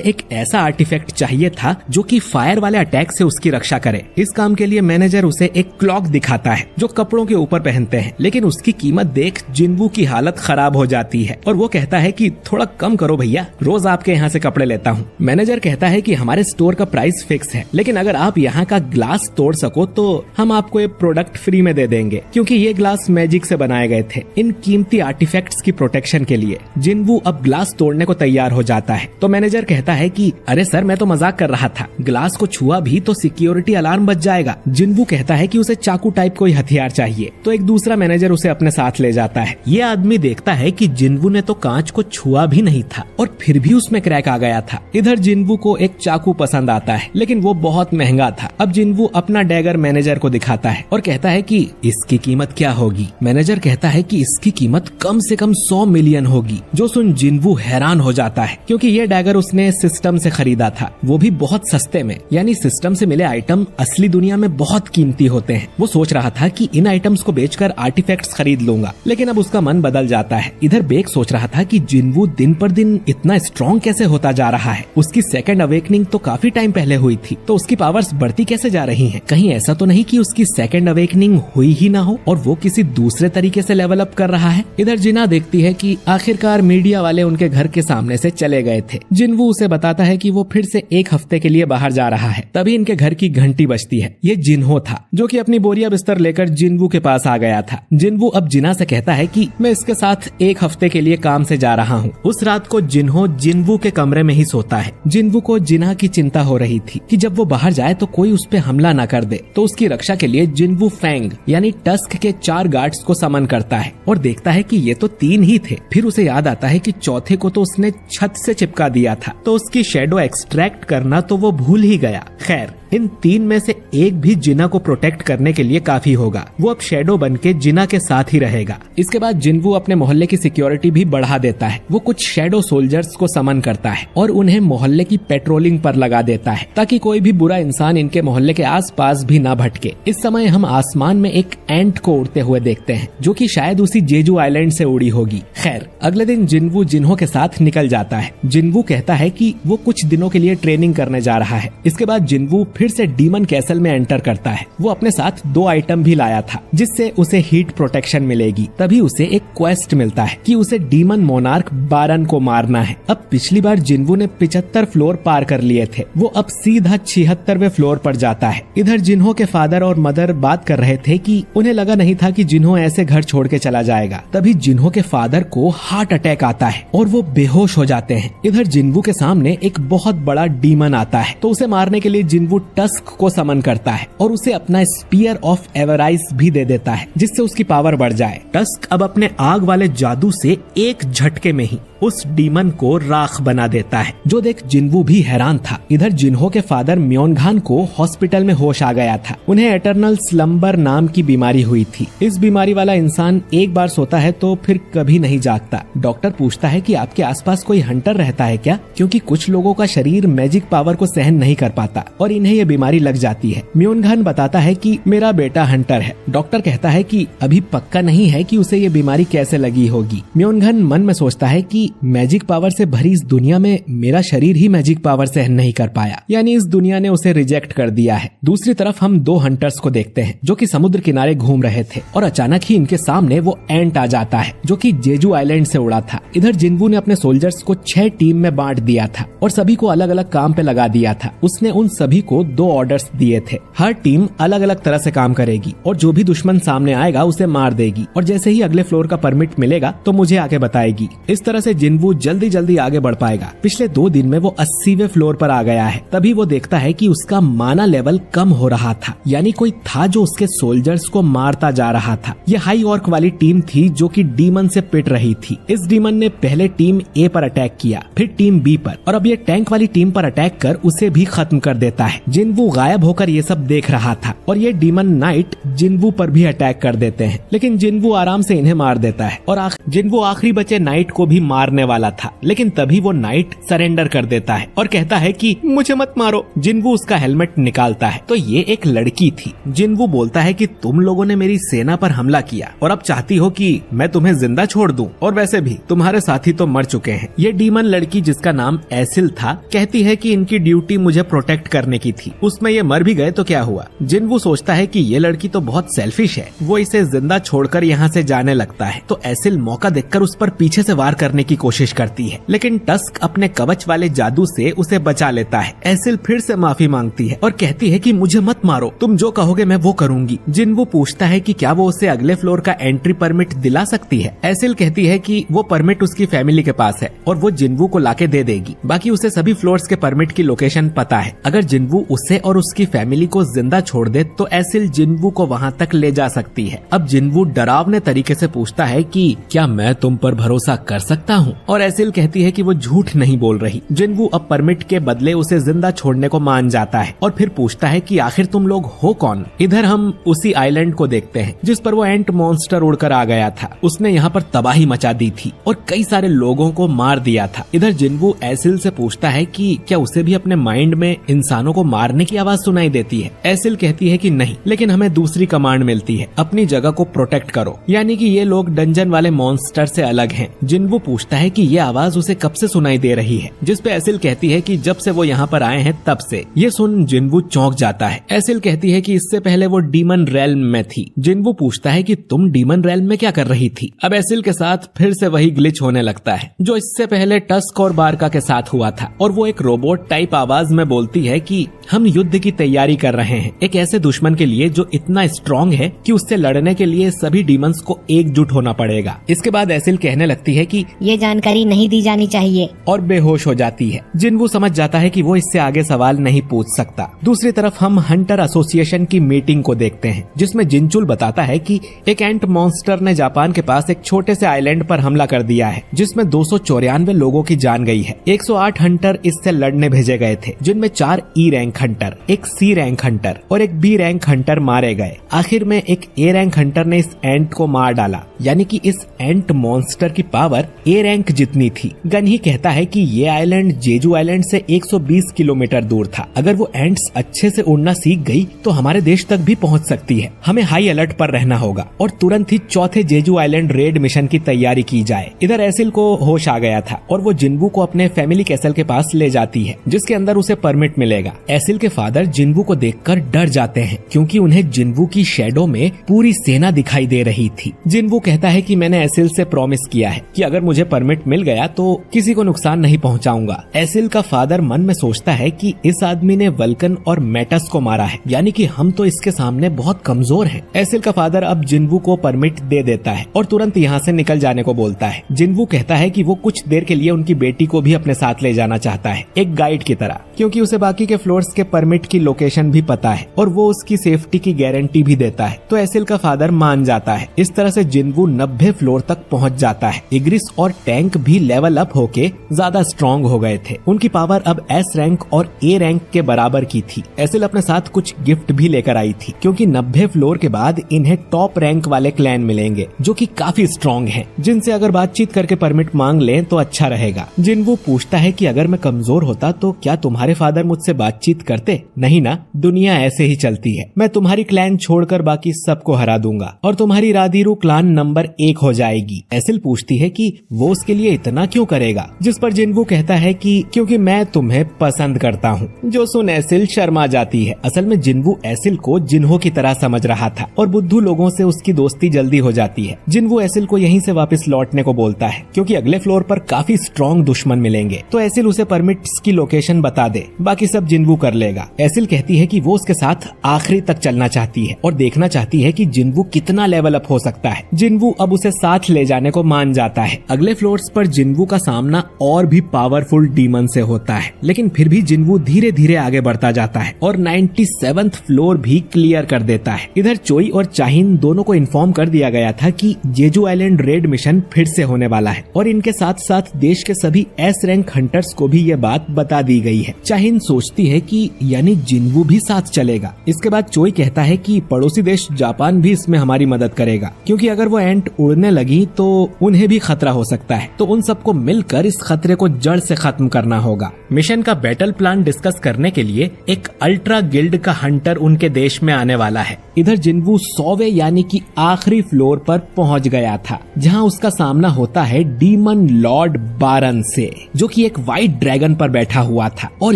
एक ऐसा आर्टिफैक्ट चाहिए था जो कि फायर वाले अटैक से उसकी रक्षा करे। इस काम के लिए मैनेजर उसे एक क्लॉक दिखाता है जो कपड़ों के ऊपर पहनते हैं, लेकिन उसकी कीमत देख जिन्वू की हालत खराब हो जाती है और वो कहता है कि थोड़ा कम करो भैया, रोज आपके यहाँ से कपड़े लेता हूँ। मैनेजर कहता है कि हमारे स्टोर का प्राइस फिक्स है, लेकिन अगर आप यहाँ का ग्लास तोड़ सको तो हम आपको ये प्रोडक्ट फ्री में दे देंगे, क्योंकि ये ग्लास मैजिक से बनाए गए थे इन कीमती आर्टिफैक्ट्स की प्रोटेक्शन के लिए। जिन्वू अब ग्लास तोड़ने को तैयार हो जाता है तो मैनेजर कहता है कि अरे सर, मैं तो मजाक कर रहा था, ग्लास को छुआ भी तो सिक्योरिटी अलार्म बज जाएगा। जिन्वू कहता है कि उसे चाकू टाइप कोई हथियार चाहिए, तो एक दूसरा मैनेजर उसे अपने साथ ले जाता है। ये आदमी देखता है कि जिन्वू ने तो कांच को छुआ भी नहीं था और फिर भी उसमें क्रैक आ गया था। इधर जिन्वू को एक चाकू पसंद आता है, लेकिन वो बहुत महंगा था। अब जिन्वू अपना डैगर मैनेजर को दिखाता है और कहता है कि इसकी कीमत क्या होगी। मैनेजर कहता है कि इसकी कीमत कम से कम 100 मिलियन होगी। जो सुन जिन्वू हैरान हो जाता है, क्योंकि ये डैगर उसने सिस्टम से खरीदा था, वो भी बहुत सस्ते में। यानी सिस्टम से मिले आइटम असली दुनिया में बहुत कीमती होते हैं। वो सोच रहा था कि इन आइटम्स को बेचकर आर्टिफैक्ट्स खरीद लूंगा, लेकिन अब उसका मन बदल जाता है। इधर बेक सोच रहा था कि जिन्वू दिन पर दिन इतना स्ट्रॉन्ग कैसे होता जा रहा है। उसकी सेकंड अवेकनिंग तो काफी टाइम पहले हुई थी, तो उसकी पावर्स बढ़ती कैसे जा रही हैं? कहीं ऐसा तो नहीं कि उसकी सेकंड अवेकनिंग हुई ही ना हो और वो किसी दूसरे तरीके से लेवल अप कर रहा है। इधर जिना देखती है कि आखिरकार मीडिया वाले उनके घर के सामने से चले गए थे। जिन्वू उसे बताता है कि वो फिर से एक हफ्ते के लिए बाहर जा रहा है। तभी इनके घर की घंटी बजती है। ये जिन्हो था जो कि अपनी बोरिया बिस्तर लेकर जिन्वू के पास आ गया था। जिन्वू अब जिना से कहता है कि मैं इसके साथ एक हफ्ते के लिए काम से जा रहा हूँ। उस रात को जिन्हो जिन्वू के कमरे में ही सोता है। जिन्वू को जिना की चिंता हो रही थी कि जब वो बाहर जाए तो कोई उस पे हमला न कर दे, तो उसकी रक्षा के लिए जिन्वू फैंग यानी टस्क के 4 गार्ड्स को समन करता है और देखता है कि ये तो 3 ही थे। फिर उसे याद आता है कि चौथे को तो उसने छत से चिपका दिया था, तो उसकी शेडो एक्सट्रैक्ट करना तो वो भूल ही गया। खैर, इन 3 में से एक भी जिना को प्रोटेक्ट करने के लिए काफी होगा। वो अब शेडो बन के जिना के साथ ही रहेगा। इसके बाद जिन्वू अपने मोहल्ले की सिक्योरिटी भी बढ़ा देता है। वो कुछ शेडो सोल्जर्स को समन करता है और उन्हें मोहल्ले की पेट्रोलिंग पर लगा देता है, ताकि कोई भी बुरा इंसान इनके मोहल्ले के आसपास भी ना भटके। इस समय हम आसमान में एक एंट को उड़ते हुए देखते हैं, जो कि शायद उसी जेजू आइलैंड से उड़ी होगी। खैर, अगले दिन जिन्वू जिन्हो के साथ निकल जाता है। जिन्वू कहता है कि वो कुछ दिनों के लिए ट्रेनिंग करने जा रहा है। इसके बाद जिन्वू फिर से डीमन कैसल में एंटर करता है। वो अपने साथ 2 आइटम भी लाया था, जिससे उसे हीट प्रोटेक्शन मिलेगी। तभी उसे एक क्वेस्ट मिलता है कि उसे डीमन मोनार्क बारन को मारना है। अब पिछली बार जिन्वू ने 75 फ्लोर पार कर लिए थे, वो अब सीधा 76वें फ्लोर पर जाता है। इधर जिन्हो के फादर और मदर बात कर रहे थे कि उन्हें लगा नहीं था कि जिन्हो ऐसे घर छोड़ के चला जाएगा। तभी जिन्हो के फादर को हार्ट अटैक आता है और वो बेहोश हो जाते हैं। इधर जिन्वू के सामने एक बहुत बड़ा डीमन आता है, तो उसे मारने के लिए जिन्वू टस्क को समन करता है और उसे अपना स्पीयर ऑफ एवराइस भी दे देता है, जिससे उसकी पावर बढ़ जाए। टस्क अब अपने आग वाले जादू से एक झटके में ही उस डीमन को राख बना देता है, जो देख जिन्वू भी हैरान था। इधर जिन्हो के फादर म्योनघान को हॉस्पिटल में होश आ गया था। उन्हें एटर्नल स्लम्बर नाम की बीमारी हुई थी। इस बीमारी वाला इंसान एक बार सोता है तो फिर कभी नहीं जागता। डॉक्टर पूछता है कि आपके आसपास कोई हंटर रहता है क्या, क्योंकि कुछ लोगों का शरीर मैजिक पावर को सहन नहीं कर पाता और इन्हें ये बीमारी लग जाती है। म्योनघान बताता है कि मेरा बेटा हंटर है। डॉक्टर कहता है कि अभी पक्का नहीं है कि उसे ये बीमारी कैसे लगी होगी। म्योनघान मन में सोचता है कि मैजिक पावर से भरी इस दुनिया में मेरा शरीर ही मैजिक पावर सहन नहीं कर पाया, यानी इस दुनिया ने उसे रिजेक्ट कर दिया है। दूसरी तरफ हम 2 हंटर्स को देखते हैं जो कि समुद्र किनारे घूम रहे थे और अचानक ही इनके सामने वो एंट आ जाता है जो कि जेजू आइलैंड से उड़ा था। इधर जिन्वू ने अपने सोल्जर्स को 6 टीम में बांट दिया था और सभी को अलग अलग काम पे लगा दिया था। उसने उन सभी को को 2 ऑर्डर्स दिए थे। हर टीम अलग अलग तरह से काम करेगी और जो भी दुश्मन सामने आएगा उसे मार देगी और जैसे ही अगले फ्लोर का परमिट मिलेगा तो मुझे आके बताएगी। इस तरह से जिन्वू जल्दी जल्दी आगे बढ़ पाएगा। पिछले 2 दिन में वो 80वें फ्लोर पर आ गया है। तभी वो देखता है कि उसका माना लेवल कम हो रहा था, यानी कोई था जो उसके सोल्जर्स को मारता जा रहा था। ये हाई ऑर्क वाली टीम थी जो कि डीमन से पिट रही थी। इस डीमन ने पहले टीम ए पर अटैक किया, फिर टीम बी पर और अब ये टैंक वाली टीम पर अटैक कर उसे भी खत्म कर देता है। जिन्वू गायब होकर ये सब देख रहा था और ये डीमन नाइट जिन्वू पर भी अटैक कर देते हैं, लेकिन जिन्वू आराम से इन्हें मार देता है और जिन्वू आखिरी बचे नाइट को भी मारने वाला था, लेकिन तभी वो नाइट सरेंडर कर देता है और कहता है कि मुझे मत मारो। जिन्वू उसका हेलमेट निकालता है तो ये एक लड़की थी। जिन्वू बोलता है कि तुम लोगों ने मेरी सेना पर हमला किया और अब चाहती हो कि मैं तुम्हें जिंदा छोड़ दूं, और वैसे भी तुम्हारे साथी तो मर चुके हैं। ये डीमन लड़की जिसका नाम एसिल था कहती है कि इनकी ड्यूटी मुझे प्रोटेक्ट करने की थी, उसमें ये मर भी गए तो क्या हुआ। जिन्वू सोचता है कि ये लड़की तो बहुत सेल्फिश है, वो इसे जिंदा छोड़कर यहाँ से जाने लगता है। तो एसिल मौका देखकर उस पर पीछे से वार करने की कोशिश करती है, लेकिन टस्क अपने कवच वाले जादू से उसे बचा लेता है। एसिल फिर से माफी मांगती है और कहती है कि मुझे मत मारो, तुम जो कहोगे मैं वो करूंगी। जिन्वू पूछता है कि क्या वो उसे अगले फ्लोर का एंट्री परमिट दिला सकती है। एसिल कहती है कि वो परमिट उसकी फैमिली के पास है और वो जिन्वू को लाके दे देगी। बाकी उसे सभी फ्लोर्स के परमिट की लोकेशन पता है। अगर जिन्वू उसे और उसकी फैमिली को जिंदा छोड़ दे तो एसिल जिन्वू को वहाँ तक ले जा सकती है। अब जिन्वू डरावने तरीके से पूछता है कि क्या मैं तुम पर भरोसा कर सकता हूँ, और एसिल कहती है कि वो झूठ नहीं बोल रही। जिन्वू अब परमिट के बदले उसे जिंदा छोड़ने को मान जाता है और फिर पूछता है कि आखिर तुम लोग हो कौन। इधर हम उसी आइलैंड को देखते हैं जिस पर वो एंट मॉन्स्टर उड़कर आ गया था। उसने यहाँ पर तबाही मचा दी थी और कई सारे लोगों को मार दिया था। इधर जिन्वू एसिल से पूछता है कि क्या उसे भी अपने माइंड में इंसानों को मारने की आवाज सुनाई देती है। एसिल कहती है कि नहीं, लेकिन हमें दूसरी कमांड मिलती है, अपनी जगह को प्रोटेक्ट करो, यानी कि ये लोग डंजन वाले मॉन्स्टर से अलग हैं। जिन्वू पूछता है कि ये आवाज उसे कब से सुनाई दे रही है, जिस पे एसिल कहती है कि जब से वो यहाँ पर आए हैं तब से। ये सुन जिन्वू चौंक जाता है। एसिल कहती है कि इससे पहले वो डीमन रेल्म में थी। जिन्वू पूछता है कि तुम डीमन रेल्म में क्या कर रही थी। अब एसिल के साथ फिर से वही ग्लिच होने लगता है जो इससे पहले टस्क और बारका के साथ हुआ था, और वो एक रोबोट टाइप आवाज में बोलती है कि हम युद्ध की तैयारी कर रहे हैं, एक ऐसे दुश्मन के लिए जो इतना स्ट्रॉन्ग है कि उससे लड़ने के लिए सभी डीमंस को एकजुट होना पड़ेगा। इसके बाद एसिल कहने लगती है कि ये जानकारी नहीं दी जानी चाहिए, और बेहोश हो जाती है। जिन्वू समझ जाता है कि वो इससे आगे सवाल नहीं पूछ सकता। दूसरी तरफ हम हंटर एसोसिएशन की मीटिंग को देखते हैं जिसमें जिनचुल बताता है कि एक एंट मॉन्स्टर ने जापान के पास एक छोटे से आइलैंड पर हमला कर दिया है जिसमें 294 लोगों की जान गई है। 108 हंटर इससे लड़ने भेजे गए थे, जिनमें 4 ई रैंक हंटर, एक सी रैंक हंटर और एक बी रैंक हंटर मारे गए। आखिर में एक ए रैंक हंटर ने इस एंट को मार डाला, यानी कि इस एंट मॉन्स्टर की पावर ए रैंक जितनी थी। गन ही कहता है कि ये आइलैंड जेजू आइलैंड से 120 किलोमीटर दूर था। अगर वो एंट्स अच्छे से उड़ना सीख गई तो हमारे देश तक भी पहुंच सकती है। हमें हाई अलर्ट पर रहना होगा और तुरंत ही चौथे जेजू आइलैंड रेड मिशन की तैयारी की जाए। इधर एसिल को होश आ गया था और वो जिन्वू को अपने फैमिली कैसल के पास ले जाती है जिसके अंदर उसे परमिट मिलेगा। एसिल के फादर जिन्वू को देखकर डर जाते हैं क्योंकि उन्हें जिन्वू की शैडो में पूरी सेना दिखाई दे रही थी। जिन्वू कहता है कि मैंने एसिल से प्रॉमिस किया है कि अगर मुझे परमिट मिल गया तो किसी को नुकसान नहीं पहुंचाऊंगा। एसिल का फादर मन में सोचता है कि इस आदमी ने वल्कन और मेटस को मारा है, यानी कि हम तो इसके सामने बहुत कमजोर हैं। एसिल का फादर अब जिन्वू को परमिट दे देता है और तुरंत यहाँ से निकल जाने को बोलता है। जिन्वू कहता है कि वो कुछ देर के लिए उनकी बेटी को भी अपने साथ ले जाना चाहता है, एक गाइड की तरह, क्योंकि उसे बाकी के फ्लोर्स के परमिट की लोकेशन भी पता है और वो उसकी सेफ्टी की गारंटी भी देता है। तो एसिल का फादर मान जाता है। इस तरह से जिन्वू 90 फ्लोर तक पहुंच जाता है। इग्रिस और टैंक भी लेवल अप होके ज्यादा स्ट्रॉन्ग हो गए थे। उनकी पावर अब एस रैंक और ए रैंक के बराबर की थी। एसिल अपने साथ कुछ गिफ्ट भी लेकर आई थी क्योंकि 90 फ्लोर के बाद इन्हें टॉप रैंक वाले क्लैन मिलेंगे जो कि काफी स्ट्रॉन्ग हैं, जिनसे अगर बातचीत करके परमिट मांग लें तो अच्छा रहेगा। जिन्वू पूछता है कि अगर मैं कमजोर होता तो क्या तुम्हारे फादर मुझसे बातचीत करते? नहीं ना, दुनिया ऐसे ही चलती है। मैं तुम्हारी क्लैन छोड़कर बाकी सबको हरा दूंगा और तुम्हारी राधीरू क्लान नंबर 1 हो जाएगी। एसिल पूछती है कि वो उसके लिए इतना क्यों करेगा, जिस पर जिन्वू कहता है कि क्योंकि मैं तुम्हें पसंद करता हूँ। जो सुन एसिल शर्मा जाती है। असल में जिन्वू एसिल को जिन्हो की तरह समझ रहा था और बुद्धू लोगों से उसकी दोस्ती जल्दी हो जाती है। जिन्वू एसिल को यहीं से वापस लौटने को बोलता है क्योंकि अगले फ्लोर पर काफी स्ट्रॉन्ग दुश्मन मिलेंगे। तो एसिल उसे परमिट्स की लोकेशन बता दे, बाकी सब जिन्वू कर कर लेगा। एसिल कहती है कि वो उसके साथ आखिरी तक चलना चाहती है और देखना चाहती है कि जिनवू कितना लेवल अप हो सकता है। जिनवू अब उसे साथ ले जाने को मान जाता है। अगले फ्लोर्स पर जिनवू का सामना और भी पावरफुल डीमन से होता है, लेकिन फिर भी जिनवू धीरे धीरे आगे बढ़ता जाता है और 97th फ्लोर भी क्लियर कर देता है। इधर चोई और चाहिन दोनों को इन्फॉर्म कर दिया गया था कि जेजू आइलैंड रेड मिशन फिर से होने वाला है और इनके साथ साथ देश के सभी एस रैंक हंटर्स को भी ये बात बता दी गई है। चाहिन सोचती है कि यानी जिनवू भी साथ चलेगा। इसके बाद चोई कहता है कि पड़ोसी देश जापान भी इसमें हमारी मदद करेगा, क्योंकि अगर वो एंट उड़ने लगी तो उन्हें भी खतरा हो सकता है। तो उन सबको मिलकर इस खतरे को जड़ से खत्म करना होगा। मिशन का बैटल प्लान डिस्कस करने के लिए एक अल्ट्रा गिल्ड का हंटर उनके देश में आने वाला है। इधर जिनवू 100वें यानी कि आखिरी फ्लोर पर पहुंच गया था, जहां उसका सामना होता है डीमन लॉर्ड बारन से, जो कि एक व्हाइट ड्रैगन पर बैठा हुआ था और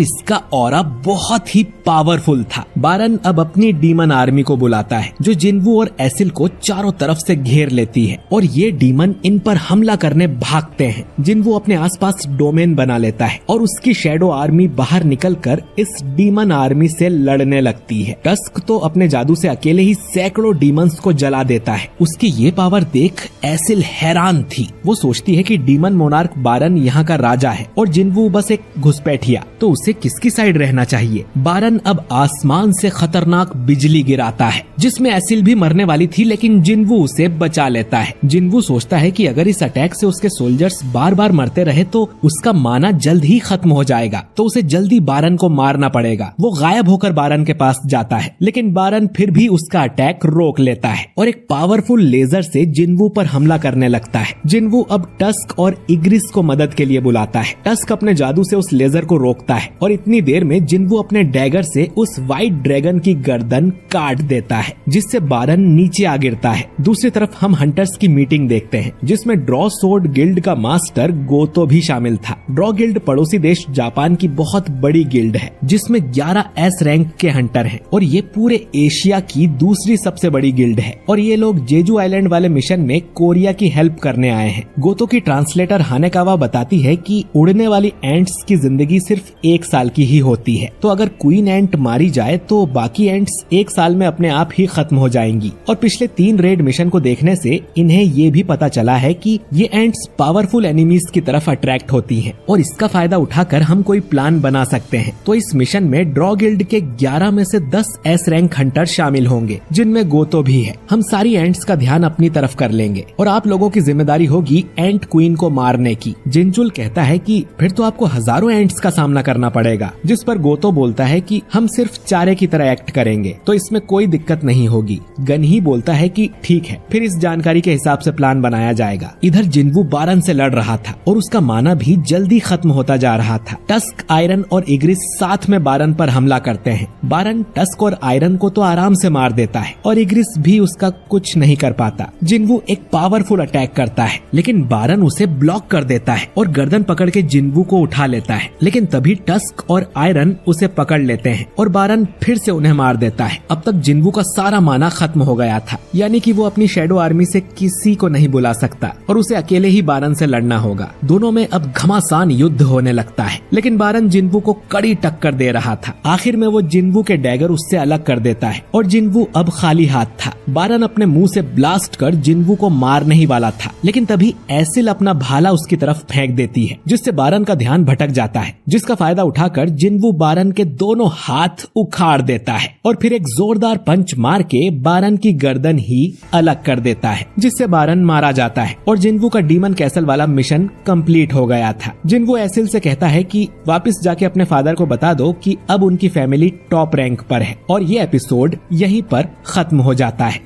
इसका ऑरा बहुत ही पावरफुल था। बारन अब अपनी डीमन आर्मी को बुलाता है, जो जिनवू और एसिल को चारों तरफ से घेर लेती है और ये डीमन इन पर हमला करने भागते हैं। जिनवू अपने आसपास डोमेन बना लेता है और उसकी शैडो आर्मी बाहर निकलकर इस डीमन आर्मी से लड़ने लगती है। टस्क तो अपने जादू से अकेले ही सैकड़ों डीमंस को जला देता है। उसकी ये पावर देख एसिल हैरान थी। वो सोचती है कि डीमन मोनार्क बारन यहाँ का राजा है और जिनवू बस एक घुसपैठिया, तो उसे किसकी साइड रहना चाहिए। बारन अब आसमान से खतरनाक बिजली गिराता है, जिसमें एसिल भी मरने वाली थी, लेकिन जिनवू उसे बचा लेता है। जिनवू सोचता है कि अगर इस अटैक से उसके सोल्जर्स बार बार मरते रहे तो उसका माना जल्द ही खत्म हो जाएगा, तो उसे जल्दी बारन को मारना पड़ेगा। वो गायब होकर बारन के पास जाता है, लेकिन बारन फिर भी उसका अटैक रोक लेता है और एक पावरफुल लेजर से जिनवू पर हमला करने लगता है। जिनवू अब टस्क और इग्रिस को मदद के लिए बुलाता है। टस्क अपने जादू से उस लेजर को रोकता है और इतनी देर में जिनवू अपने डैगर से उस व्हाइट ड्रैगन की गर्दन काट देता है, जिससे बारन नीचे आ गिरता है। दूसरी तरफ हम हंटर्स की मीटिंग देखते हैं, जिसमें ड्रॉ सोर्ड गिल्ड का मास्टर गोतो भी शामिल था। ड्रॉ गिल्ड पड़ोसी देश जापान की बहुत बड़ी गिल्ड है, जिसमें 11 एस रैंक के हंटर हैं और ये पूरे एशिया की दूसरी सबसे बड़ी गिल्ड है। और ये लोग जेजू आइलैंड वाले मिशन में कोरिया की हेल्प करने आए हैं। गोतो की ट्रांसलेटर हानेकावा बताती है कि उड़ने वाली एंट्स की जिंदगी सिर्फ 1 साल की ही होती है, तो अगर क्वीन एंट मारी जाए तो बाकी एंट्स 1 साल में अपने आप ही खत्म हो जाएंगी। और पिछले 3 रेड मिशन को देखने से इन्हें ये भी पता चला है कि ये एंट्स पावरफुल एनिमीज की तरफ अट्रैक्ट होती हैं और इसका फायदा उठाकर हम कोई प्लान बना सकते हैं। तो इस मिशन में ड्रॉ गिल्ड के 11 में से 10 एस रैंक हंटर शामिल होंगे, जिनमें गोतो भी है। हम सारी एंट्स का ध्यान अपनी तरफ कर लेंगे और आप लोगों की जिम्मेदारी होगी एंट क्वीन को मारने की। जिनचुल कहता है कि फिर तो आपको हजारों एंट्स का सामना करना पड़ेगा, जिस पर गोतो बोलता है कि हम सिर्फ चारे की तरह एक्ट करेंगे, तो इसमें कोई दिक्कत नहीं होगी। गन ही बोलता है कि ठीक है, फिर इस जानकारी के हिसाब से प्लान बनाया जाएगा। इधर जिनवू बारन से लड़ रहा था और उसका माना भी जल्दी खत्म होता जा रहा था। टस्क, आयरन और इग्रिस साथ में बारन पर हमला करते हैं। बारन टस्क और आयरन को तो आराम से मार देता है और इग्रिस भी उसका कुछ नहीं कर पाता। जिनवू एक पावरफुल अटैक करता है, लेकिन बारन उसे ब्लॉक कर देता है और गर्दन पकड़ के जिनवू को उठा लेता है, लेकिन तभी टस्क और आयरन उसे पकड़ लेते हैं और बारन फिर से उन्हें मार देता है। अब तक जिनवू का सारा माना खत्म हो गया था, यानी कि वो अपनी शैडो आर्मी से किसी को नहीं बुला सकता और उसे अकेले ही बारन से लड़ना होगा। दोनों में अब घमासान युद्ध होने लगता है, लेकिन बारन जिनवू को कड़ी टक्कर दे रहा था। आखिर में वो जिनवू के डैगर उससे अलग कर देता है और जिनवू अब खाली हाथ था। बारन अपने मुंह से ब्लास्ट कर जिनवू को मारने ही वाला था, लेकिन तभी एसिल अपना भाला उसकी तरफ फेंक देती है, जिससे बारन का ध्यान भटक जाता है, जिसका फायदा उठाकर जिनवू बारन के दोनों हाथ उखाड़ देता है और फिर एक जोरदार पंच मार के बारन की गर्दन ही अलग कर देता है, जिससे बारन मारा जाता है और जिनवू का डीमन कैसल वाला मिशन कंप्लीट हो गया था। जिनवू एसिल से कहता है कि वापस जाके अपने फादर को बता दो कि अब उनकी फैमिली टॉप रैंक पर है और ये एपिसोड यहीं पर खत्म हो जाता है।